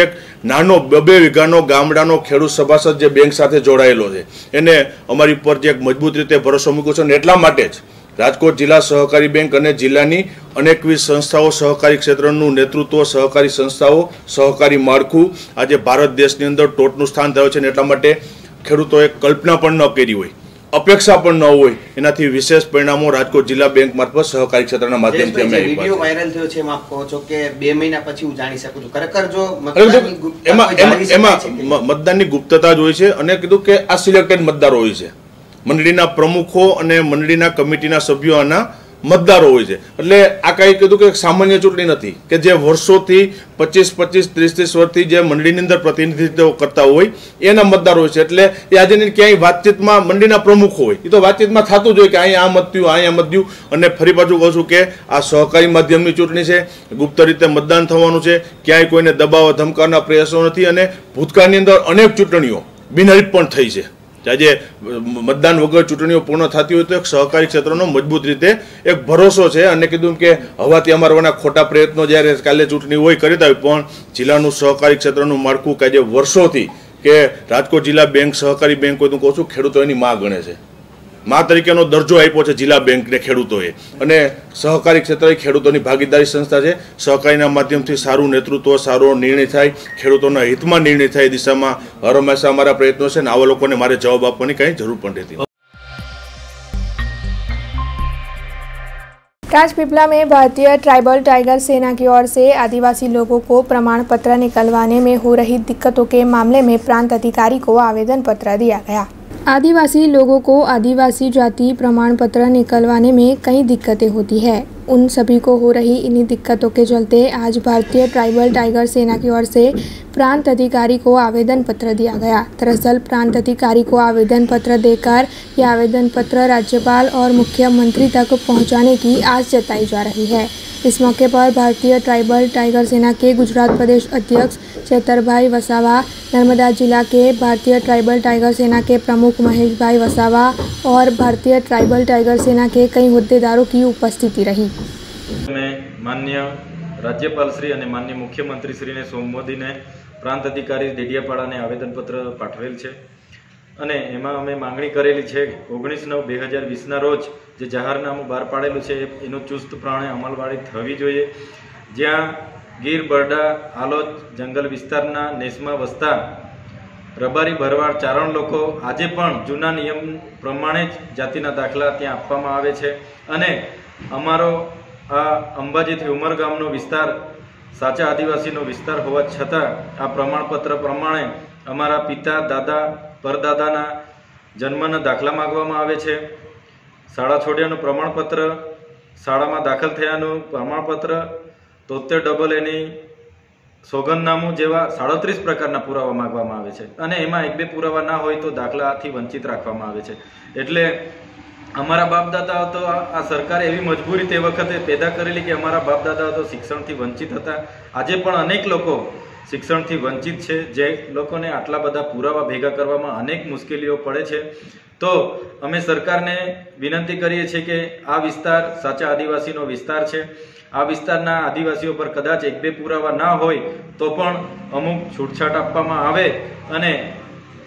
નાનો 2-2 વીઘાનો ગામડાનો ખેડૂત સભાસદ જે બેંક સાથે જોડાયેલો છે એને અમારી પર જે મજબૂત રીતે ભરોસો મૂક્યો છે અને એટલા માટે જ રાજકોટ જિલ્લા સહકારી બેંક અને જિલ્લાની અનેકવિધ સંસ્થાઓ, સહકારી ક્ષેત્રનું નેતૃત્વ, સહકારી સંસ્થાઓ, સહકારી માળખું આજે ભારત દેશની અંદર ટોચનું સ્થાન થયું છે અને એટલા માટે ખેડૂતોએ કલ્પના પણ ન કરી હોય, અપેક્ષા પણ ન હોય એનાથી વિશેષ પરિણામો રાજકોટ જિલ્લા બેંક મારફત સહકારી ક્ષેત્રના માધ્યમથી અમે વિડિયો વાયરલ થયો છે, એમાં કહો છો કે 2 મહિના પછી હું જાણી શકું છું, ખરેખર જો એમાં મતદાનની ગુપ્તતા જ હોય છે અને કીધું કે આ સિલેક્ટેડ મતદારો હોય છે। મંડળીના પ્રમુખો અને મંડળીના કમિટીના સભ્યો આના મતદારો હોય છે. એટલે આ કાંઈ કીધું કે સામાન્ય ચૂંટણી નથી કે જે વર્ષોથી 25-25, 30-30 વર્ષથી જે મંડળીની અંદર પ્રતિનિધિત્વ કરતા હોય એના મતદારો હોય છે. એટલે એ આજે ક્યાંય વાતચીતમાં મંડળીના પ્રમુખ હોય એ તો વાતચીતમાં થતું જ હોય કે અહીંયા આ મત થયું, અહીંયા મત થયું. અને ફરી પાછું કહું છું કે આ સહકારી માધ્યમની ચૂંટણી છે, ગુપ્ત રીતે મતદાન થવાનું છે, ક્યાંય કોઈને દબાવવા ધમકાવવાના પ્રયાસો નથી. અને ભૂતકાળની અંદર અનેક ચૂંટણીઓ બિનહરીફ પણ થઈ છે. આજે મતદાન વગર ચૂંટણીઓ પૂર્ણ થતી હોય તો એક સહકારી ક્ષેત્રનો મજબૂત રીતે એક ભરોસો છે. અને કીધું કે હવાથી અમારવાના ખોટા પ્રયત્નો જ્યારે કાલે ચૂંટણી હોય કરતા હોય, પણ જિલ્લાનું સહકારી ક્ષેત્રનું માળખું કે આજે વર્ષોથી કે રાજકોટ જિલ્લા બેંક સહકારી બેંક હોય તો કહું છું ખેડૂતો એની માં ગણે છે. માં તરીકેનો દરજ્જો આપ્યો છે જિલ્લા બેંકને ખેડૂતોએ. અને સહકારી ક્ષેત્ર એ ખેડૂતોની ભાગીદારી સંસ્થા છે. સહકારીના માધ્યમથી સારું નેતૃત્વ, સારો નિર્ણય થાય, ખેડૂતોના હિતમાં નિર્ણય થાય એ દિશામાં હર હંમેશા અમારા પ્રયત્નો છે. ને આવા લોકોને મારે જવાબ આપવાની કંઈ જરૂર પણ રહેતી નથી. राजपीपला में भारतीय ट्राइबल टाइगर सेना की ओर से आदिवासी लोगों को प्रमाण पत्र निकलवाने में हो रही दिक्कतों के मामले में प्रांत अधिकारी को आवेदन पत्र दिया गया। आदिवासी लोगों को आदिवासी जाति प्रमाण पत्र निकलवाने में कई दिक्कतें होती है। उन सभी को हो रही इन्हीं दिक्कतों के चलते आज भारतीय ट्राइबल टाइगर सेना की ओर से प्रांत अधिकारी को आवेदन पत्र दिया गया। दरअसल प्रांत अधिकारी को आवेदन पत्र देकर यह आवेदन पत्र राज्यपाल और मुख्यमंत्री तक पहुंचाने की आस जताई जा रही है। इस मौके पर भारतीय ट्राइबल टाइगर सेना के गुजरात प्रदेश अध्यक्ष चेतरभाई वसावा, नर्मदा जिला के भारतीय ट्राइबल टाइगर सेना के प्रमुख महेशभाई वसावा और भारतीय ट्राइबल टाइगर सेना के कई होद्देदारों की उपस्थिति रही। माननीय राज्यपाल श्री और माननीय मुख्यमंत्री श्री ने सोमवार प्रांत अधिकारी डेडियापाड़ा ने आवेदन पत्र पाठवेल है અને એમાં અમે માગણી કરેલી છે 19/9/2020 ના રોજ જે જાહેરનામું બહાર પાડેલું છે એનું ચુસ્તપણે અમલવારી થવી જોઈએ, જ્યાં ગીર, બરડા, આલોદ જંગલ વિસ્તારના નેસમાં વસતા રબારી, ભરવાડ, ચારણ લોકો આજે પણ જૂના નિયમ પ્રમાણે જ જાતિના દાખલા ત્યાં આપવામાં આવે છે અને અમારો આ અંબાજીથી ઉમરગામનો વિસ્તાર સાચા આદિવાસીનો વિસ્તાર હોવા છતાં આ પ્રમાણપત્ર પ્રમાણે અમારા પિતા, દાદા, પરદાદાના જન્મના દાખલા માગવામાં આવે છે, શાળા છોડ્યાનું પ્રમાણપત્ર, શાળામાં દાખલ થયાનું પ્રમાણપત્ર, 73AA સોગંદનામું જેવા 37 પ્રકારના પુરાવા માગવામાં આવે છે અને એમાં 1-2 પુરાવા ના હોય તો દાખલાથી વંચિત રાખવામાં આવે છે। એટલે અમારા બાપ દાદાઓ તો આ સરકારે એવી મજબૂરી તે વખતે પેદા કરેલી કે અમારા બાપ દાદાઓ તો શિક્ષણથી વંચિત હતા। આજે પણ અનેક લોકો શિક્ષણથી વંચિત છે, જે લોકોને આટલા બધા પુરાવા ભેગા કરવામાં અનેક મુશ્કેલીઓ પડે છે। તો અમે સરકારને વિનંતી કરીએ છીએ કે આ વિસ્તાર સાચા આદિવાસીનો વિસ્તાર છે, આ વિસ્તારના આદિવાસીઓ પર કદાચ 1-2 પુરાવા ના હોય તો પણ અમુક છૂટછાટ આપવામાં આવે અને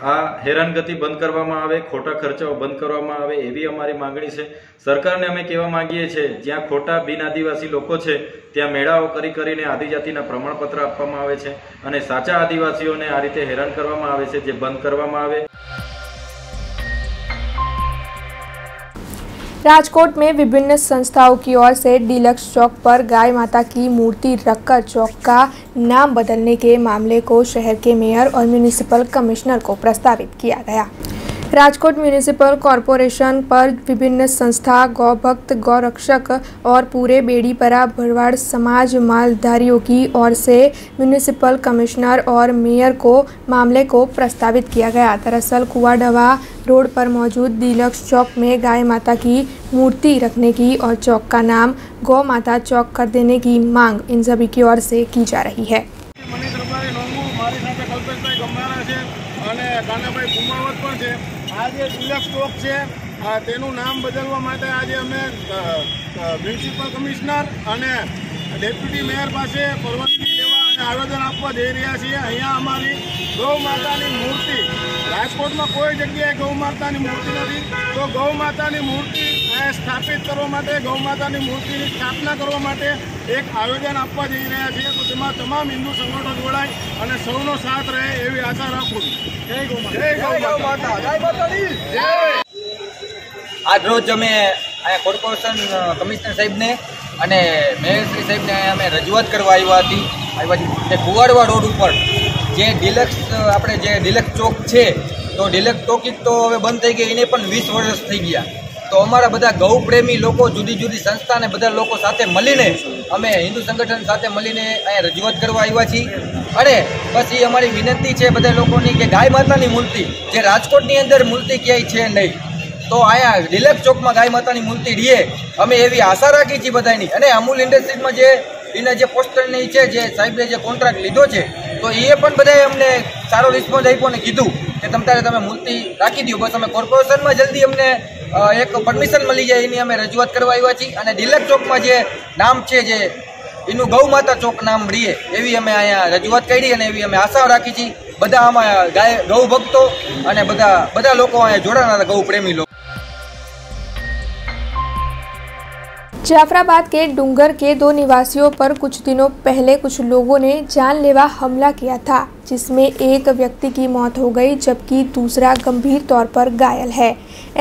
આ હેરાનગતિ બંધ કરવામાં આવે, ખોટા ખર્ચાઓ બંધ કરવામાં આવે એવી અમારી માંગણી છે। સરકારને અમે કહેવા માંગીએ છીએ જ્યાં ખોટા બિન આદિવાસી લોકો છે ત્યાં મેળાઓ કરીને આદિજાતિના પ્રમાણપત્ર આપવામાં આવે છે અને સાચા આદિવાસીઓને આ રીતે હેરાન કરવામાં આવે છે, જે બંધ કરવામાં આવે। राजकोट में विभिन्न संस्थाओं की ओर से डीलक्स चौक पर गाय माता की मूर्ति रखकर चौक का नाम बदलने के मामले को शहर के मेयर और म्यूनिसिपल कमिश्नर को प्रस्तावित किया गया। राजकोट म्यूनिसिपल कॉरपोरेशन पर विभिन्न संस्था, गौभक्त, गौरक्षक और पूरे बेड़ीपरा भरवाड़ समाज मालधारियों की ओर से म्यूनिसिपल कमिश्नर और मेयर को मामले को प्रस्तावित किया गया। दरअसल कुआडवा रोड पर मौजूद डीलक्स चौक में गाय माता की मूर्ति रखने की और चौक का नाम गौ माता चौक कर देने की मांग इन सभी की ओर से की जा रही है। આજે ડિલક્સ ચોક છે તેનું નામ બદલવા માટે આજે અમે મ્યુનિસિપલ કમિશનર અને ડેપ્યુટી મેયર પાસે પરવાનગી લેવા અને આવેદન આપવા જઈ રહ્યા છીએ। અહીંયા અમારી ગૌ માતાની મૂર્તિ રાજકોટમાં કોઈ જગ્યાએ ગૌ માતાની મૂર્તિ નથી, તો ગૌ માતાની મૂર્તિ સ્થાપિત કરવા માટે, ગૌ માતાની મૂર્તિની સ્થાપના કરવા માટે એક આવેદન આપવા જઈ રહ્યા છીએ। તો તેમાં તમામ હિન્દુ સંગઠનો જોડાય અને સૌનો સાથ રહે એવી આશા રાખું છું। જય ગૌ માતા, જય ગૌ માતા, જય માતાજી, જય। આજ રોજ અમે અહીંયા કોર્પોરેશન કમિશનર સાહેબને અને મેયરશ્રી સાહેબને અમે રજૂઆત કરવા આવ્યા હતી તે કુવાડવા રોડ ઉપર જે ડિલક્સ આપણે જે ડિલક્સ ચોક છે, તો ડિલક્સ ચોક તો હવે બંધ થઈ ગઈ, એને પણ 20 વર્ષ થઈ ગયા તો અમારા બધા ગૌ પ્રેમી લોકો, જુદી જુદી સંસ્થા ને બધા લોકો સાથે મળીને અમે હિન્દુ સંગઠન સાથે મળીને અહીંયા રજૂઆત કરવા આવ્યા છીએ. અને પછી અમારી વિનંતી છે બધા લોકોની કે ગાય માતાની મૂર્તિ જે રાજકોટની અંદર મૂર્તિ ક્યાંય છે નહીં, તો અહીંયા રિલેક્સ ચોકમાં ગાય માતાની મૂર્તિ રીએ અમે એવી આશા રાખી છીએ બધાની. અને અમૂલ ઇન્ડસ્ટ્રીઝમાં જે એના જે પોસ્ટરની છે, જે સાહેબે જે કોન્ટ્રાક્ટ લીધો છે, તો એ પણ બધાએ અમને સારો રિસ્પોન્સ આપ્યો ને કીધું કે તમે મૂર્તિ રાખી દો. બસ અમે કોર્પોરેશનમાં જલ્દી અમને એક પરમિશન મળી જાય એની અમે રજૂઆત કરવા આવ્યા છીએ. અને ડિલક ચોકમાં જે નામ છે, જે એનું ગૌ માતા ચોક નામ રીએ એવી અમે અહીંયા રજૂઆત કરી અને એવી અમે આશા રાખી છીએ. બધા આમાં ગૌ ભક્તો અને બધા લોકો અહીંયા જોડાના ગૌ પ્રેમી લોકો. जाफराबाद के डूंगर के 2 निवासियों पर कुछ दिनों पहले कुछ लोगों ने जानलेवा हमला किया था, जिसमें एक व्यक्ति की मौत हो गई जबकि दूसरा गंभीर तौर पर घायल है।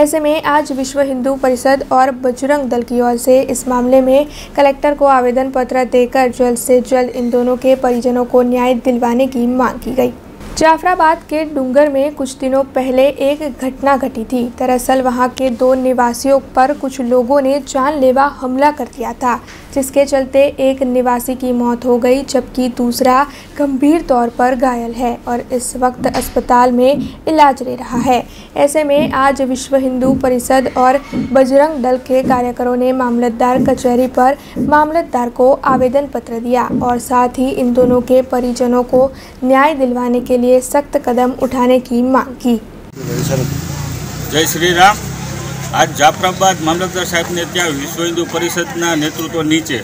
ऐसे में आज विश्व हिंदू परिषद और बजरंग दल की ओर से इस मामले में कलेक्टर को आवेदन पत्र देकर जल्द से जल्द इन दोनों के परिजनों को न्याय दिलवाने की मांग की गई। जाफराबाद के डूंगर में कुछ दिनों पहले एक घटना घटी थी। दरअसल वहां के 2 निवासियों पर कुछ लोगों ने जानलेवा हमला कर दिया था, जिसके चलते एक निवासी की मौत हो गई जबकि दूसरा गंभीर तौर पर घायल है और इस वक्त अस्पताल में इलाज ले रहा है। ऐसे में आज विश्व हिंदू परिषद और बजरंग दल के कार्यकरों ने मामलतदार कचहरी पर मामलतदार को आवेदन पत्र दिया और साथ ही इन दोनों के परिजनों को न्याय दिलवाने के लिए सख्त कदम उठाने की मांग की। जय श्री राम। आज जाफराबाद मामलतदार साहेब ने त्या विश्व हिंदू परिषदना नेतृत्व नीचे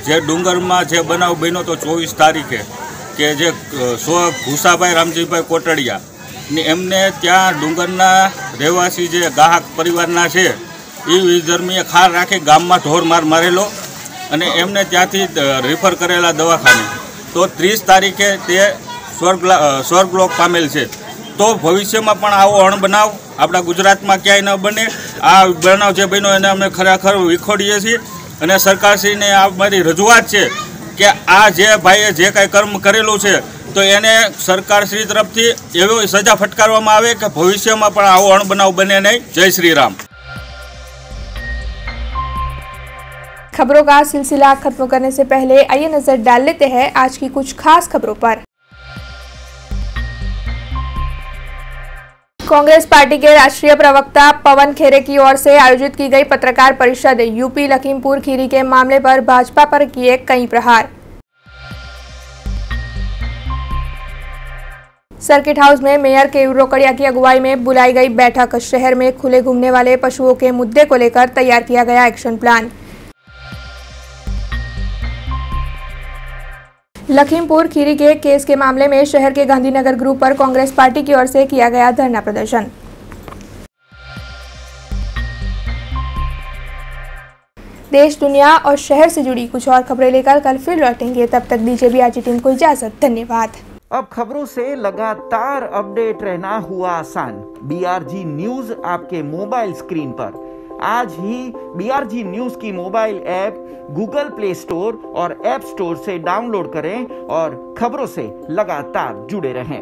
जे डूंगर में जे बनाव बन्यो तो 24 तारीखे के जे घुसाभाई रामजीभाई कोटड़िया ने एमने त्या डूंगरना રહેવાસી जे ग्राहक परिवारना छे ए विधर्मीए खार राखी गाम में ढोर मार मारेलो अने एमने त्यांथी रिफर करेला दवाखाने तो 30 तारीखे ते स्वर्गलोक पामेल छे। तो भविष्य में पण आवो अणबनाव आपणा गुजरात में क्यांय न बने। आ बनाव जे बन्यो एने अमे खरेखर विखोड़ीए छीए अने सरकारश्रीने आ मारी रजूआत छे के आ जे भाईए जे कांई कर्म करेलुं छे तो एने सरकारश्री तरफथी एवी सजा फटकारवामां आवे के भविष्य में पण आवो अणबनाव बने नहीं। जय श्री राम। खबरों का सिलसिला खत्म करने से पहले आइए नजर डाल लेते हैं आज की कुछ खास खबरों पर। कांग्रेस पार्टी के राष्ट्रीय प्रवक्ता पवन खेरे की ओर से आयोजित की गई पत्रकार परिषद। यूपी लखीमपुर खीरी के मामले पर भाजपा पर किए कई प्रहार। सर्किट हाउस में मेयर केयूर रोकड़िया की अगुवाई में बुलाई गई बैठक। शहर में खुले घूमने वाले पशुओं के मुद्दे को लेकर तैयार किया गया एक्शन प्लान। लखीमपुर खीरी के केस के मामले में शहर के गांधीनगर ग्रुप पर कांग्रेस पार्टी की ओर से किया गया धरना प्रदर्शन। देश, दुनिया और शहर से जुड़ी कुछ और खबरें लेकर कल फिर लौटेंगे। तब तक दीजिए बीआरजी टीम को इजाजत। धन्यवाद। अब खबरों से लगातार अपडेट रहना हुआ आसान। बीआरजी न्यूज आपके मोबाइल स्क्रीन पर आज ही बीआरजी न्यूज की mobile app Google play store और ऐप स्टोर से डाउनलोड करें और खबरों से लगातार जुड़े रहें।